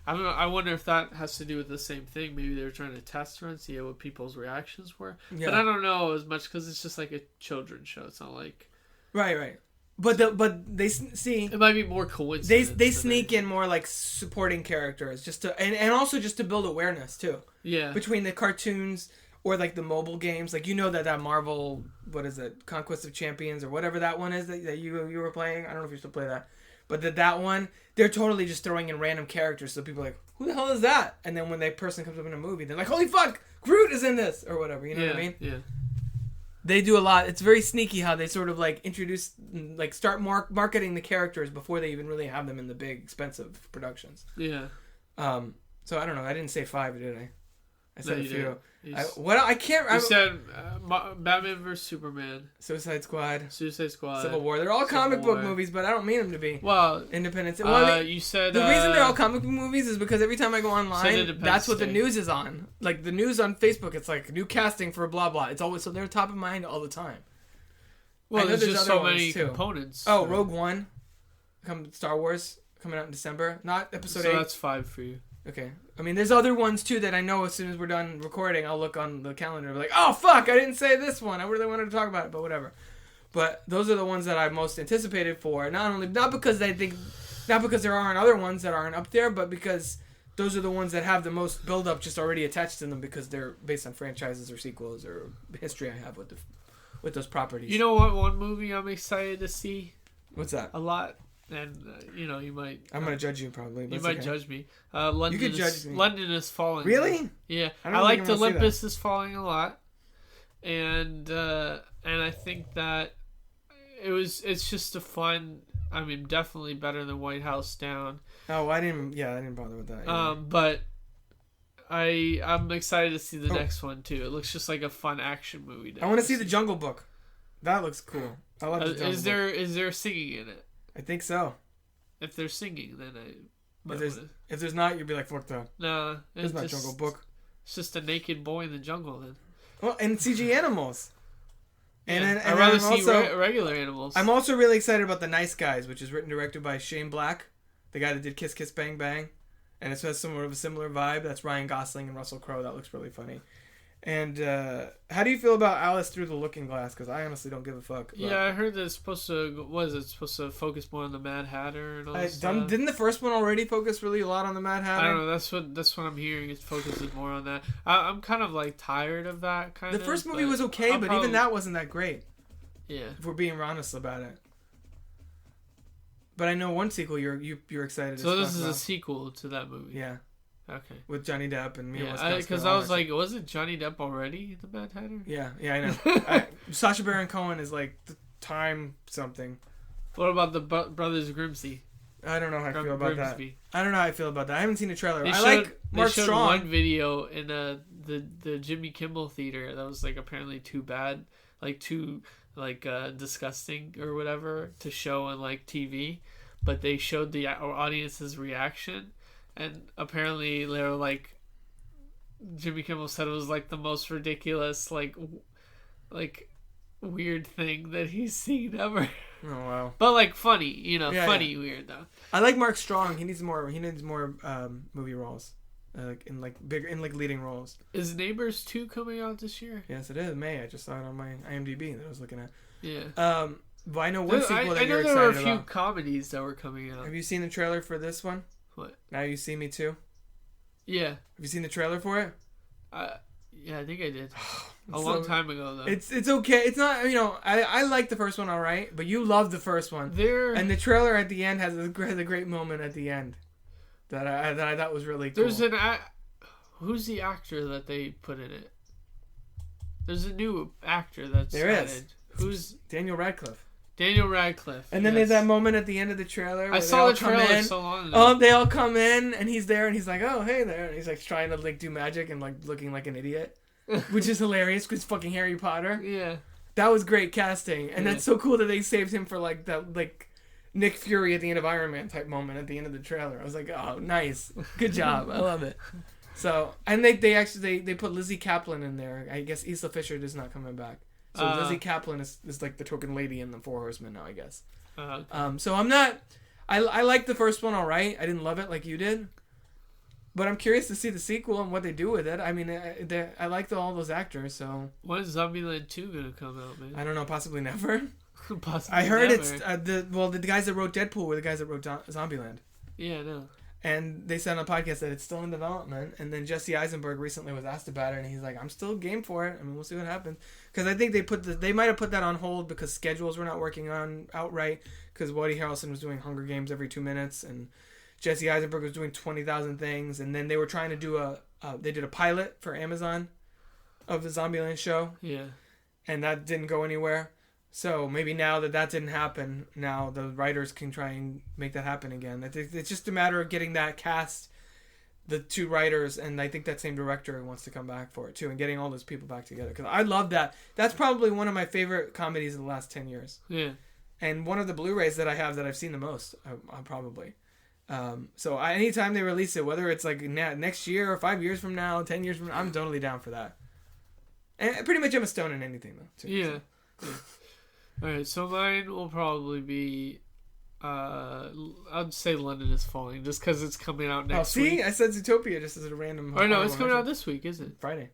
don't know. I wonder if that has to do with the same thing. Maybe they were trying to test run, see what people's reactions were. Yeah. But I don't know as much because it's just like a children's show. It's not like right. But they see it might be more coincidence. They sneak in more like supporting characters just to and also just to build awareness too. Yeah. Between the cartoons. Or like the mobile games, like that Marvel, what is it, Conquest of Champions or whatever that one is that you were playing. I don't know if you still play that, but that one, they're totally just throwing in random characters, so people are like, who the hell is that? And then when that person comes up in a movie, they're like, holy fuck, Groot is in this or whatever. You know what I mean? Yeah. They do a lot. It's very sneaky how they sort of like introduce, like start marketing the characters before they even really have them in the big expensive productions. Yeah. So I don't know. I didn't say 5, did I? I said a few. I can't. You said Batman vs Superman, Suicide Squad, Civil War. They're all comic book movies, but I don't mean them to be. Well, Independence. You said the reason they're all comic book movies is because every time I go online, that's what the news is on. Like the news on Facebook, it's like new casting for blah blah. It's always so they're top of mind all the time. Well, there's just so many components. Oh, Rogue One, Star Wars coming out in December. Not episode 8. So that's 5 for you. Okay. I mean, there's other ones, too, that I know as soon as we're done recording, I'll look on the calendar and be like, oh, fuck, I didn't say this one. I really wanted to talk about it, but whatever. But those are the ones that I'm most anticipated for. Not because there aren't other ones that aren't up there, but because those are the ones that have the most build-up just already attached to them because they're based on franchises or sequels or history I have with those properties. You know what one movie I'm excited to see? What's that? A lot. And, you might... I'm going to judge you, probably. You might judge me. London you could judge me. London is Falling. Really? Yeah. I liked Olympus is Falling a lot. And I think that it's just a fun... I mean, definitely better than White House Down. Oh, I didn't bother with that. Either. But I'm excited to see the next one, too. It looks just like a fun action movie. I want to see The Jungle Book. That looks cool. I love the Jungle Book. Is there singing in it? I think so. If they're singing, then if there's not, you'd be like, fuck that. No, it's not Jungle Book. It's just a naked boy in the jungle then. Well, and CG animals. And I'd rather see regular animals. I'm also really excited about The Nice Guys, which is written and directed by Shane Black, the guy that did Kiss Kiss Bang Bang. And it has somewhat of a similar vibe. That's Ryan Gosling and Russell Crowe. That looks really funny. And how do you feel about Alice Through the Looking Glass? Because I honestly don't give a fuck. Yeah, I heard that it's supposed to focus more on the Mad Hatter and all that stuff. Didn't the first one already focus really a lot on the Mad Hatter? I don't know. That's what I'm hearing. It focuses more on that. I'm kind of like tired of that kind of. The first movie was okay, but even that wasn't that great. Yeah. If we're being honest about it. But I know one sequel you're excited. So this is a sequel to that movie. Yeah. Okay. With Johnny Depp and Mia Wasikowska. Because I was like, wasn't Johnny Depp already the Mad Hatter? Yeah, I know. Sacha Baron Cohen is like the time something. What about the Brothers Grimsby? I don't know how I feel about Grimsby. that. I don't know how I feel about that. I haven't seen a trailer. I like Mark Strong. They showed one video in the Jimmy Kimmel Theater that was like apparently too bad, like too like disgusting or whatever to show on like TV, but they showed the audience's reaction. And apparently they were like, Jimmy Kimmel said it was like the most ridiculous, like weird thing that he's seen ever. Oh wow! But like funny, funny weird though. I like Mark Strong. He needs more movie roles, in leading roles. Is Neighbors 2 coming out this year? Yes, it is. May. I just saw it on my IMDb that I was looking at. Yeah. But I know one sequel that you're excited about. I know there were a few comedies that were coming out. Have you seen the trailer for this one? What? Now You See Me Too? Yeah. Have you seen the trailer for it? Yeah, I think I did. A long time ago, though. It's okay. It's not, I like the first one all right, but you love the first one. And the trailer at the end has a great moment at the end that I thought was really cool. There's who's the actor that they put in it? There's a new actor that's added. Who's Daniel Radcliffe. And then there's that moment at the end of the trailer. I saw the trailer so long ago. Oh, they all come in, and he's there, and he's like, "Oh, hey there," and he's like trying to like do magic and like looking like an idiot, which is hilarious because fucking Harry Potter. Yeah, that was great casting, and that's so cool that they saved him for like that like Nick Fury at the end of Iron Man type moment at the end of the trailer. I was like, "Oh, nice, good job, I love it." So, and they actually put Lizzie Kaplan in there. I guess Isla Fisher is not coming back. So Lizzie Kaplan is like the token lady in the Four Horsemen now, I guess. Okay. So I'm not... I like the first one all right. I didn't love it like you did. But I'm curious to see the sequel and what they do with it. I mean, I like all those actors, so... When is Zombieland 2 going to come out, man? I don't know. Possibly never. Possibly I heard never. It's... the guys that wrote Deadpool were the guys that wrote Zombieland. Yeah, I know. And they said on a podcast that it's still in development. And then Jesse Eisenberg recently was asked about it, and he's like, "I'm still game for it. I mean, we'll see what happens." Because I think they might have put that on hold because schedules were not working on outright. Because Woody Harrelson was doing Hunger Games every 2 minutes, and Jesse Eisenberg was doing 20,000 things. And then they were trying to do they did a pilot for Amazon of the Zombieland show. Yeah. And that didn't go anywhere. So maybe now that didn't happen, now the writers can try and make that happen again. It's just a matter of getting that cast, the two writers, and I think that same director wants to come back for it too, and getting all those people back together. Because I love that. That's probably one of my favorite comedies in the last 10 years. Yeah. And one of the Blu-rays that I have that I've seen the most, probably. So anytime they release it, whether it's like next year or 5 years from now, 10 years from now, I'm totally down for that. And pretty much I'm a stone in anything though. Too, yeah. So. Yeah. Alright, so mine will probably be, I'd say London is Falling, just because it's coming out next week. I said Zootopia just as a random... Oh, no, it's coming out this week, isn't it? Friday.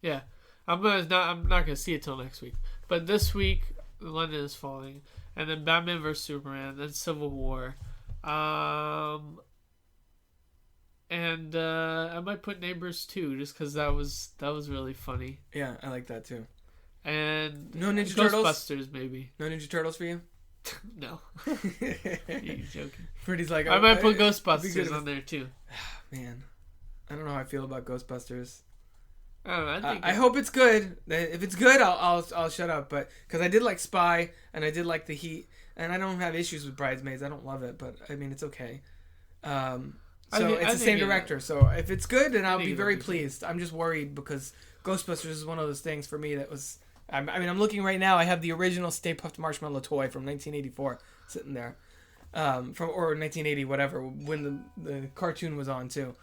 Yeah. I'm not going to see it till next week. But this week, London is Falling, and then Batman vs. Superman, then Civil War. And I might put Neighbors 2, just because that was really funny. Yeah, I like that too. And no Ninja Turtles? Ghostbusters, maybe. No Ninja Turtles for you? No. You're joking. Freddy's like... I might put Ghostbusters on there, too. Man. I don't know how I feel about Ghostbusters. I don't know. I hope it's good. If it's good, I'll shut up. But because I did like Spy, and I did like The Heat, and I don't have issues with Bridesmaids. I don't love it, but I mean, it's okay. So it's the same director. So if it's good, then I'll be very pleased. I'm just worried because Ghostbusters is one of those things for me that was... I mean, I'm looking right now. I have the original Stay Puft Marshmallow toy from 1984 sitting there, or 1980, whatever, when the cartoon was on too.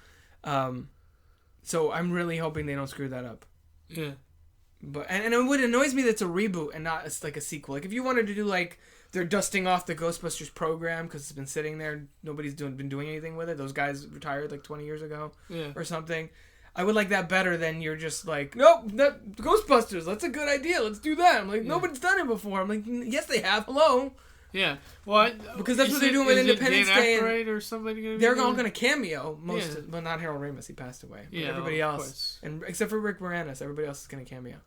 So I'm really hoping they don't screw that up. Yeah. But and what annoys me, that's a reboot and not like a sequel. Like if you wanted to do like they're dusting off the Ghostbusters program because it's been sitting there, nobody's been doing anything with it. Those guys retired like 20 years ago, or something. I would like that better than you're just like, nope, Ghostbusters. That's a good idea. Let's do that. I'm like, nobody's done it before. I'm like, yes, they have. Hello. Yeah. Well, because that's what they're doing with Independence Day. Or somebody gonna they're all going to cameo. Well, not Harold Ramis. He passed away. But yeah. Everybody else, and except for Rick Moranis, everybody else is going to cameo.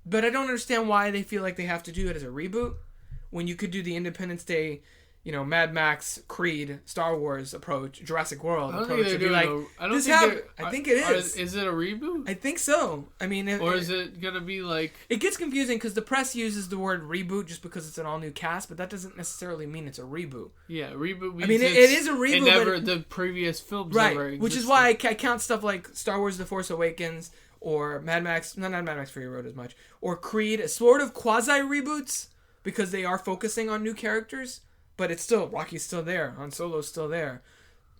But I don't understand why they feel like they have to do it as a reboot when you could do the Independence Day, Mad Max, Creed, Star Wars approach, Jurassic World approach. I think it is. Is it a reboot? I think so. I mean, or is it gonna be like? It gets confusing because the press uses the word reboot just because it's an all new cast, but that doesn't necessarily mean it's a reboot. Yeah, reboot means. I mean, it is a reboot. The previous films right, never existed. Which is why I count stuff like Star Wars: The Force Awakens or Mad Max, not Mad Max Fury Road as much, or Creed, as sort of quasi reboots because they are focusing on new characters. But it's still, Rocky's still there. Han Solo's still there.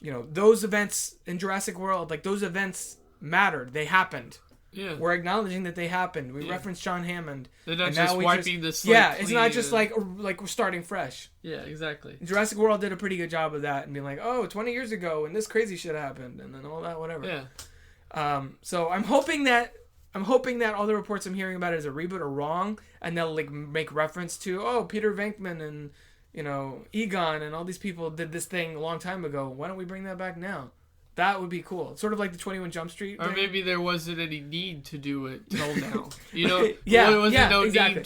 Those events in Jurassic World, like those events mattered. They happened. Yeah. We're acknowledging that they happened. We referenced John Hammond. They're not just wiping the slate. Yeah, it's not just like we're starting fresh. Yeah, exactly. Jurassic World did a pretty good job of that and being like, 20 years ago and this crazy shit happened and then all that, whatever. Yeah. So I'm hoping that all the reports I'm hearing about it as a reboot are wrong and they'll like make reference to, Peter Venkman and Egon and all these people did this thing a long time ago. Why don't we bring that back now? That would be cool. Sort of like the 21 Jump Street thing. Or maybe there wasn't any need to do it till now. There wasn't no need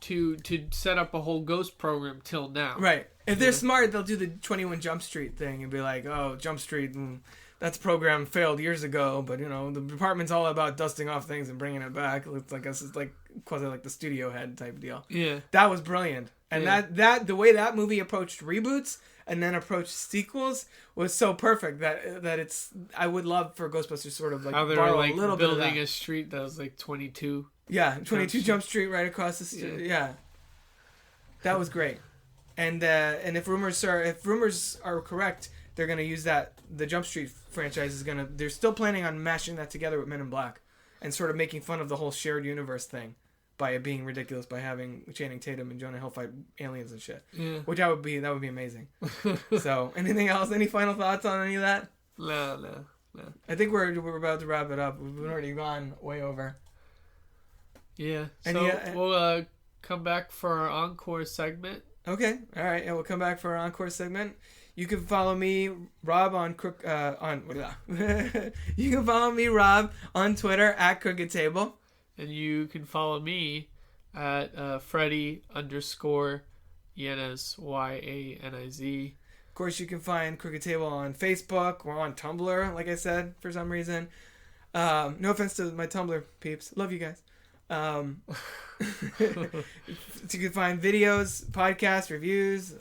to set up a whole ghost program till now. Right. If they're smart, they'll do the 21 Jump Street thing and be like, Jump Street, that's program failed years ago, but the department's all about dusting off things and bringing it back. It's like it's like quasi like the studio head type deal. Yeah. That was brilliant. And that the way that movie approached reboots and then approached sequels was so perfect that it's. I would love for Ghostbusters sort of like how they borrow were like a little bit of that. Building a street that was like 22. Yeah, 22 Jump Street right across the street. Yeah, that was great. And if rumors are correct, they're gonna use that. The Jump Street franchise is gonna. They're still planning on mashing that together with Men in Black, and sort of making fun of the whole shared universe thing. By it being ridiculous, by having Channing Tatum and Jonah Hill fight aliens and shit, which that would be amazing. So, anything else? Any final thoughts on any of that? No. I think we're about to wrap it up. We've already gone way over. Yeah. So we'll come back for our encore segment. Okay. All right. Yeah, we'll come back for our encore segment. You can follow me, Rob, you can follow me, Rob, on Twitter at Crooked Table. And you can follow me at Freddy_Yaniz, YANIZ. Of course, you can find Crooked Table on Facebook or on Tumblr, like I said, for some reason. No offense to my Tumblr peeps. Love you guys. So you can find videos, podcasts, reviews,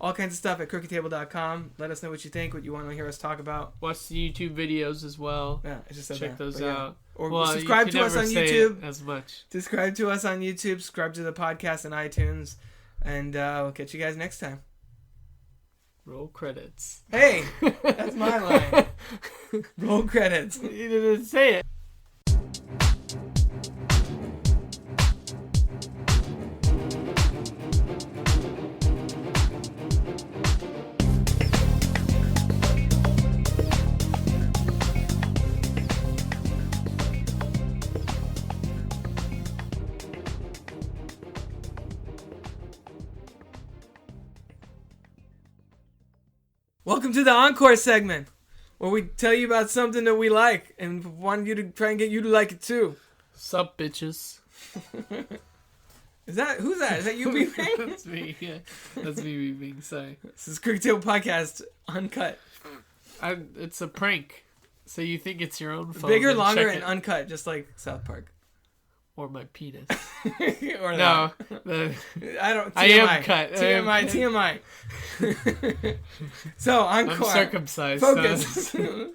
all kinds of stuff at crookedtable.com. Let us know what you think, what you want to hear us talk about. Watch the YouTube videos as well. Yeah, I just said Check those out. Or subscribe to us on YouTube. As much. Subscribe to us on YouTube. Subscribe to the podcast on iTunes. And we'll catch you guys next time. Roll credits. Hey, that's my line. Roll credits. You didn't say it. Welcome to the encore segment, where we tell you about something that we like and want you to try and get you to like it too. Sup, bitches? Who's that? Is that you beeping? That's me. Yeah, that's me beeping. Sorry. This is Crooked Table Podcast Uncut. It's a prank, so you think it's your own phone? Bigger, longer, and uncut, just like South Park. Or my penis. Or no. I don't. TMI. I am cut. TMI. So, encore. I'm circumcised. Focus. There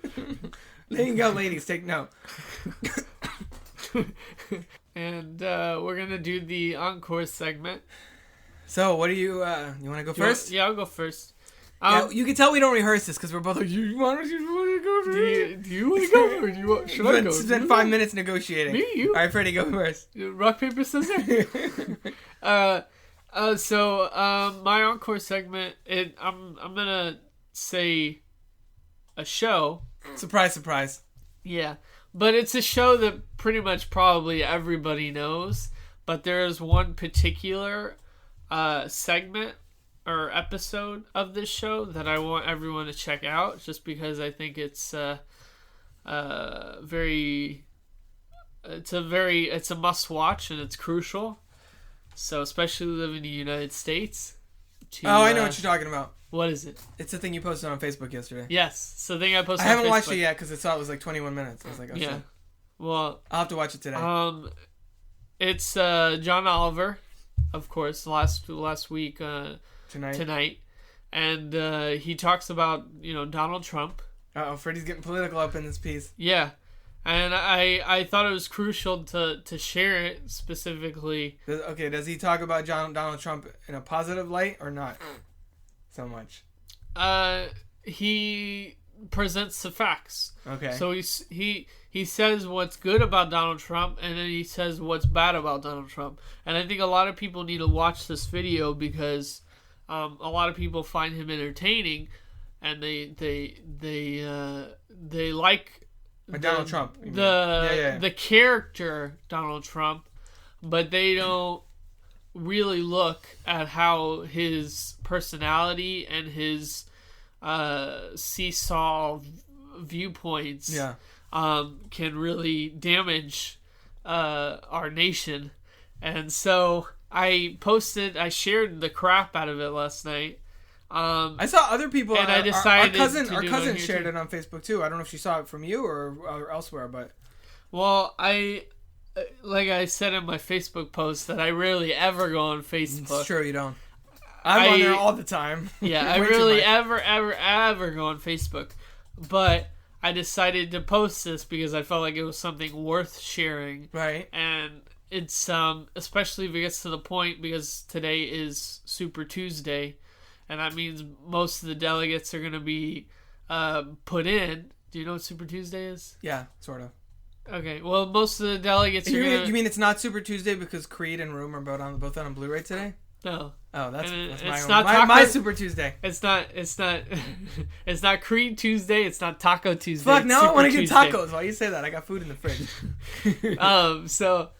you go, ladies. Take note. and we're gonna do the encore segment. So, what do you want to go first? Yeah, I'll go first. Yeah, you can tell we don't rehearse this because we're both like, you want to go first? Do you want to go or should I go? Spend 5 minutes negotiating. Me, you. All right, Freddie, go first. Rock, paper, scissors. So my encore segment, I'm gonna say a show. Surprise, surprise. Yeah, but it's a show that pretty much probably everybody knows. But there is one particular segment or episode of this show that I want everyone to check out, just because I think it's it's a must watch and it's crucial. So especially living in the United States. I know what you're talking about. What is it? It's the thing you posted on Facebook yesterday. Yes, it's the thing I posted. I haven't watched it yet because I saw it was like 21 minutes. I was like, oh, yeah. shit. Well, I'll have to watch it today. It's John Oliver, of course, last week tonight, and he talks about Donald Trump. Freddie's getting political up in this piece. Yeah, and I thought it was crucial to share it specifically. Okay, does he talk about Donald Trump in a positive light or not so much? He presents the facts. Okay. So he says what's good about Donald Trump, and then he says what's bad about Donald Trump. And I think a lot of people need to watch this video because a lot of people find him entertaining, and they like Donald Trump. The character Donald Trump, but they don't really look at how his personality and his seesaw viewpoints can really damage our nation. And so I shared the crap out of it last night. I saw other people, and I decided our cousin shared it on Facebook too. I don't know if she saw it from you or elsewhere, but well, like I said in my Facebook post that I rarely ever go on Facebook. It's true, you don't. I'm on there all the time. Yeah, I rarely ever go on Facebook. But I decided to post this because I felt like it was something worth sharing. Right. And it's especially if it gets to the point, because today is Super Tuesday, and that means most of the delegates are going to be put in. Do you know what Super Tuesday is? Yeah, sort of. Okay, well, most of the delegates You mean it's not Super Tuesday because Creed and Room are both on Blu-ray today? No. Oh, that's my Super Tuesday. It's not it's not Creed Tuesday. It's not Taco Tuesday. Fuck, now I want to get tacos. Why you say that? I got food in the fridge. So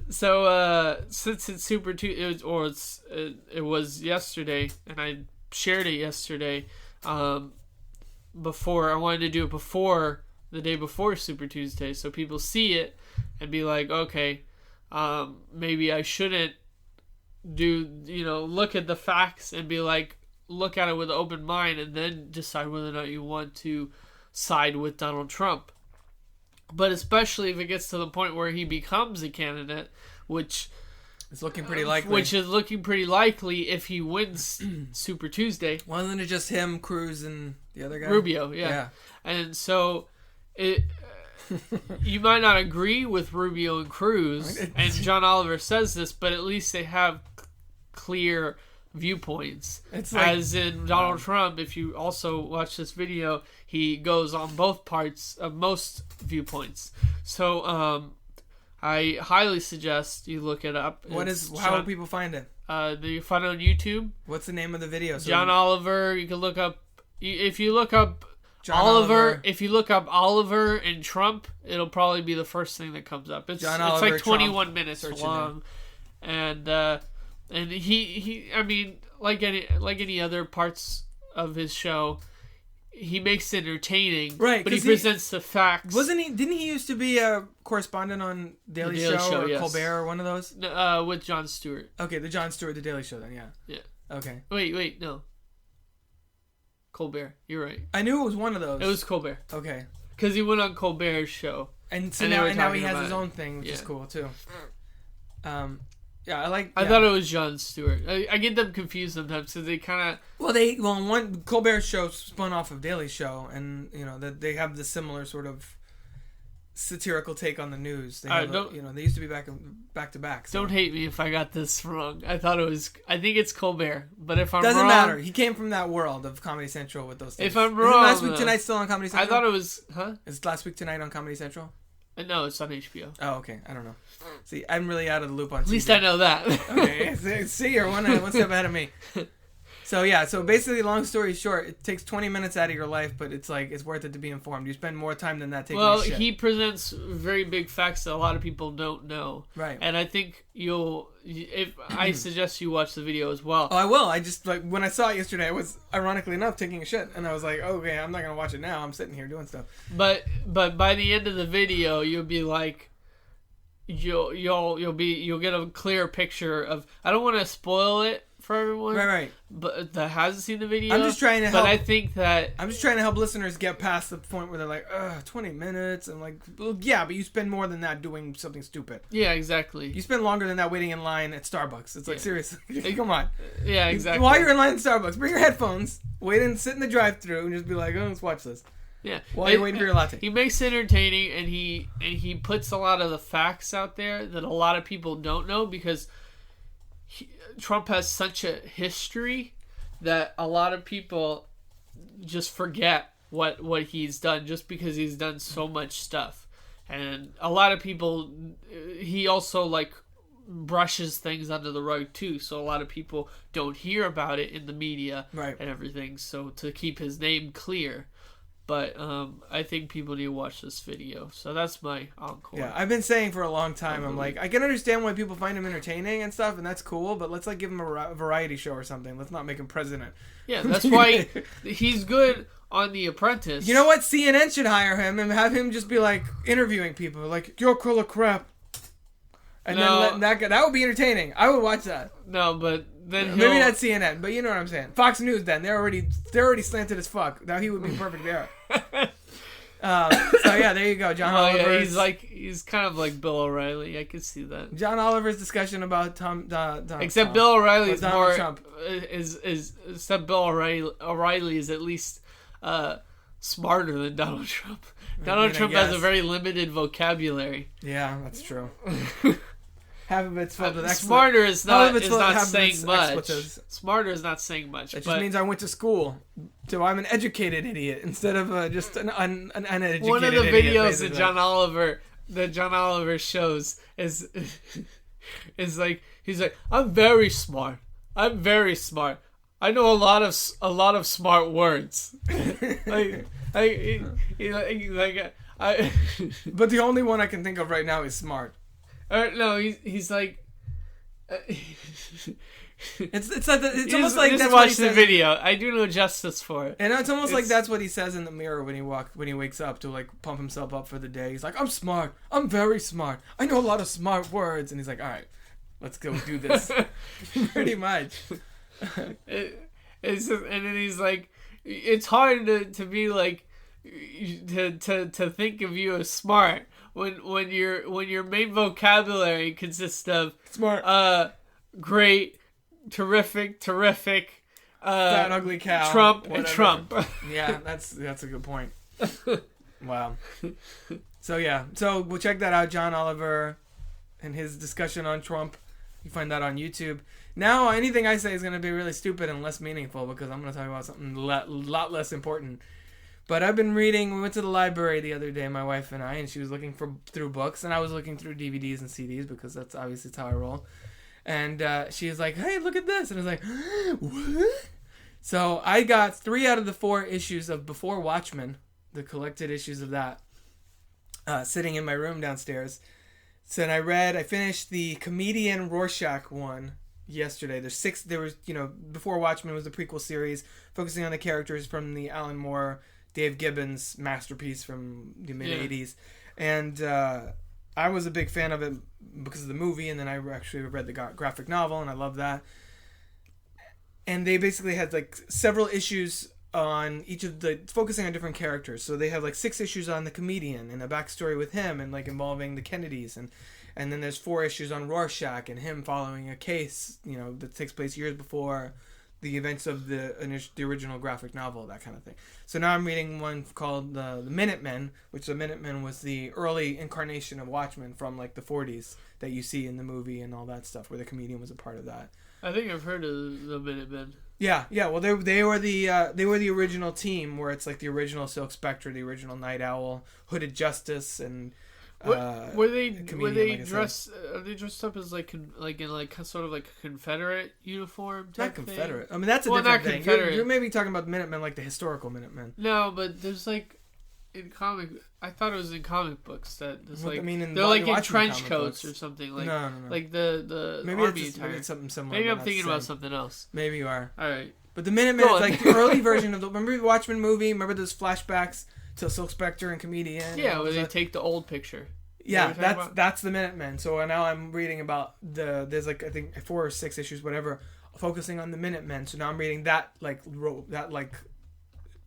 since it's Super Tuesday, it was yesterday, and I shared it yesterday. Before I wanted to do it before the day before Super Tuesday, so people see it and be like, okay, maybe I shouldn't look at the facts and be like, look at it with an open mind and then decide whether or not you want to side with Donald Trump. But especially if it gets to the point where he becomes a candidate, which is looking pretty likely. Which is looking pretty likely if he wins Super Tuesday. Wasn't it just him, Cruz, and the other guy? Rubio, yeah. And so you might not agree with Rubio and Cruz, and John Oliver says this, but at least they have clear viewpoints. As in Donald Trump, if you also watch this video, he goes on both parts of most viewpoints. So I highly suggest you look it up. How will people find it? You find it on YouTube. What's the name of the video? John Oliver. You can look up, if you look up Oliver. If you look up Oliver and Trump, it'll probably be the first thing that comes up. It's like 21 Trump minutes long, and he I mean, like any other parts of his show, he makes it entertaining, right? But he presents the facts. Didn't he used to be a correspondent on Daily Show or yes. Colbert or one of those? With Jon Stewart. Okay, the Jon Stewart, the Daily Show, then yeah. Okay. Wait, no. Colbert, you're right. I knew it was one of those. It was Colbert. Okay. Because he went on Colbert's show, and now he has his own thing, which is cool too. Yeah, I thought it was Jon Stewart. I get them confused sometimes, so they kind of. One Colbert's show spun off of Daily Show, and that they have the similar sort of satirical take on the news. They they used to be back to back. Don't hate me if I got this wrong. I think it's Colbert, but if I'm doesn't wrong, matter. He came from that world of Comedy Central with those things. If I'm wrong, Last Week Tonight still on Comedy Central? I thought it was, Is Last Week Tonight on Comedy Central? No, it's on HBO. Oh, okay. I don't know. See, I'm really out of the loop on TV. At least I know that. Okay. See, you're one step ahead of me. So yeah, so basically, long story short, it takes 20 minutes out of your life, but it's worth it to be informed. You spend more time than that taking a shit. He presents very big facts that a lot of people don't know. Right. And I think I suggest you watch the video as well. Oh, I will. I just, when I saw it yesterday, I was, ironically enough, taking a shit, and I was like, okay, I'm not going to watch it now. I'm sitting here doing stuff. But by the end of the video, you'll be like, you'll get a clear picture of, I don't want to spoil it for everyone, right, but that hasn't seen the video. I'm just trying to help. But I think that I'm just trying to help listeners get past the point where they're like, 20 minutes. I'm like, well, yeah, but you spend more than that doing something stupid. Yeah, exactly. You spend longer than that waiting in line at Starbucks. It's like, seriously, come on. Yeah, exactly. While you're in line at Starbucks, bring your headphones, wait and sit in the drive-thru, and just be like, let's watch this. Yeah. While you're waiting for your latte. He makes it entertaining, and he puts a lot of the facts out there that a lot of people don't know, because Trump has such a history that a lot of people just forget what he's done, just because he's done so much stuff. And a lot of people, he also brushes things under the rug too, so a lot of people don't hear about it in the media, right, and everything, so to keep his name clear. But I think people need to watch this video. So that's my encore. Yeah, I've been saying for a long time, I'm like, I can understand why people find him entertaining and stuff, and that's cool, but let's give him a variety show or something. Let's not make him president. Yeah, that's why he's good on The Apprentice. You know what? CNN should hire him and have him just be interviewing people, you're full of crap. And then that would be entertaining. I would watch that. No, but then maybe not CNN, but you know what I'm saying. Fox News. Then they're already slanted as fuck. Now he would be perfect there. So yeah, there you go, John Oliver. Yeah, he's kind of like Bill O'Reilly. I could see that. John Oliver's discussion about except Bill O'Reilly's more Trump. Except Bill O'Reilly is at least smarter than Donald Trump. Donald Trump has a very limited vocabulary. Yeah, that's true. Half of it's filled with smarter is not saying much. Expletives. Smarter is not saying much. That just means I went to school, so I'm an educated idiot instead of just an uneducated idiot. One of the videos that John Oliver shows is he's like, I'm very smart. I know a lot of smart words. But the only one I can think of right now is smart. No, he's like. It's almost like just that's watch what he the says. Video. I do no justice for it. And it's almost like that's what he says in the mirror when he wakes up to pump himself up for the day. He's like, I'm smart. I'm very smart. I know a lot of smart words. And he's like, all right, let's go do this. Pretty much. It's just, and then he's like, it's hard to be like to think of you as smart when your main vocabulary consists of smart, great, terrific, fat, ugly cow, Trump, whatever. And Trump. Yeah, that's a good point. Wow. So we'll check that out, John Oliver and his discussion on Trump. You find that on YouTube. Now, anything I say is going to be really stupid and less meaningful because I'm going to talk about something a lot less important. But I've been reading. We went to the library the other day, my wife and I, and she was looking through books, and I was looking through DVDs and CDs because that's obviously how I roll. And she was like, "Hey, look at this!" And I was like, "What?" So I got 3 out of the 4 issues of Before Watchmen, the collected issues of that, sitting in my room downstairs. So I finished the comedian Rorschach one yesterday. There's 6. There was, Before Watchmen was the prequel series focusing on the characters from the Alan Moore, Dave Gibbons masterpiece from the mid-'80s. And I was a big fan of it because of the movie, and then I actually read the graphic novel, and I love that. And they basically had several issues on each of focusing on different characters. So they have 6 issues on the comedian and a backstory with him and involving the Kennedys, and then there's 4 issues on Rorschach and him following a case, that takes place years before the events of the original graphic novel, that kind of thing. So now I'm reading one called the Minutemen, which the Minutemen was the early incarnation of Watchmen from like the 40s that you see in the movie and all that stuff, where the comedian was a part of that. I think I've heard of the Minutemen. Yeah. Well, they were the original team, where it's like the original Silk Spectre, the original Night Owl, Hooded Justice, and were they dressed? Are they dressed up as like in sort of like a Confederate uniform? Not Confederate. I mean, that's a different thing. You're maybe talking about the Minutemen, like the historical Minutemen. No, but there's like in comic. I thought it was in comic books that it's like they're like in trench coats or something. Like no. Like the maybe army it's attire. Maybe it's something similar. Maybe I'm thinking about something else. Maybe you are. All right. But the Minutemen is like the early version of the. Remember the Watchmen movie? Remember those flashbacks to Silk Spectre and comedian? Yeah, where they take the old picture. Yeah, that's the Minutemen. So now I'm reading about there's like I think 4 or 6 issues, whatever, focusing on the Minutemen. So now I'm reading that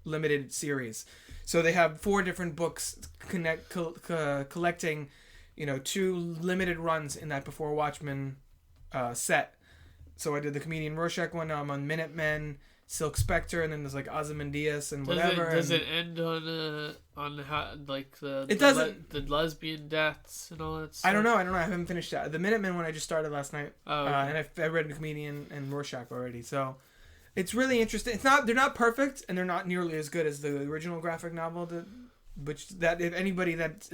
limited series. So they have 4 different books collecting, 2 limited runs in that Before Watchmen set. So I did the comedian Rorschach one. Now I'm on Minutemen, Silk Spectre, and then there's like Ozymandias and whatever. Does it end on how, like the lesbian deaths and all that stuff? I don't know. I haven't finished that. The Minutemen one I just started last night. Oh, okay. And I read the comedian and Rorschach already. So it's really interesting. They're not perfect, and they're not nearly as good as the original graphic novel. If anybody that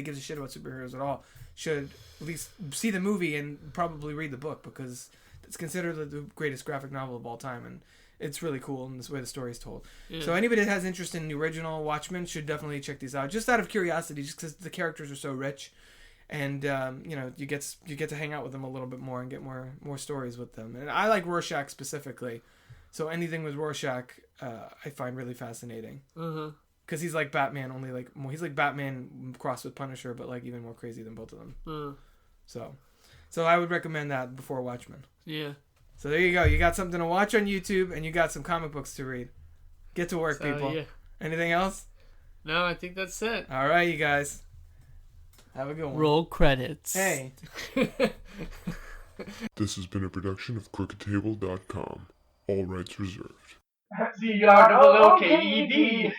gives a shit about superheroes at all should at least see the movie and probably read the book, because it's considered the greatest graphic novel of all time, and it's really cool in this way the story is told. Yeah. So anybody that has interest in the original Watchmen should definitely check these out, just out of curiosity, just because the characters are so rich, and you get to hang out with them a little bit more and get more stories with them. And I like Rorschach specifically, so anything with Rorschach I find really fascinating. Because he's like Batman, he's like Batman crossed with Punisher, but like even more crazy than both of them. So I would recommend that Before Watchmen. Yeah. So there you go. You got something to watch on YouTube, and you got some comic books to read. Get to work, people. Yeah. Anything else? No, I think that's it. All right, you guys. Have a good one. Roll credits. Hey. This has been a production of crookedtable.com. All rights reserved. The art of the little KED.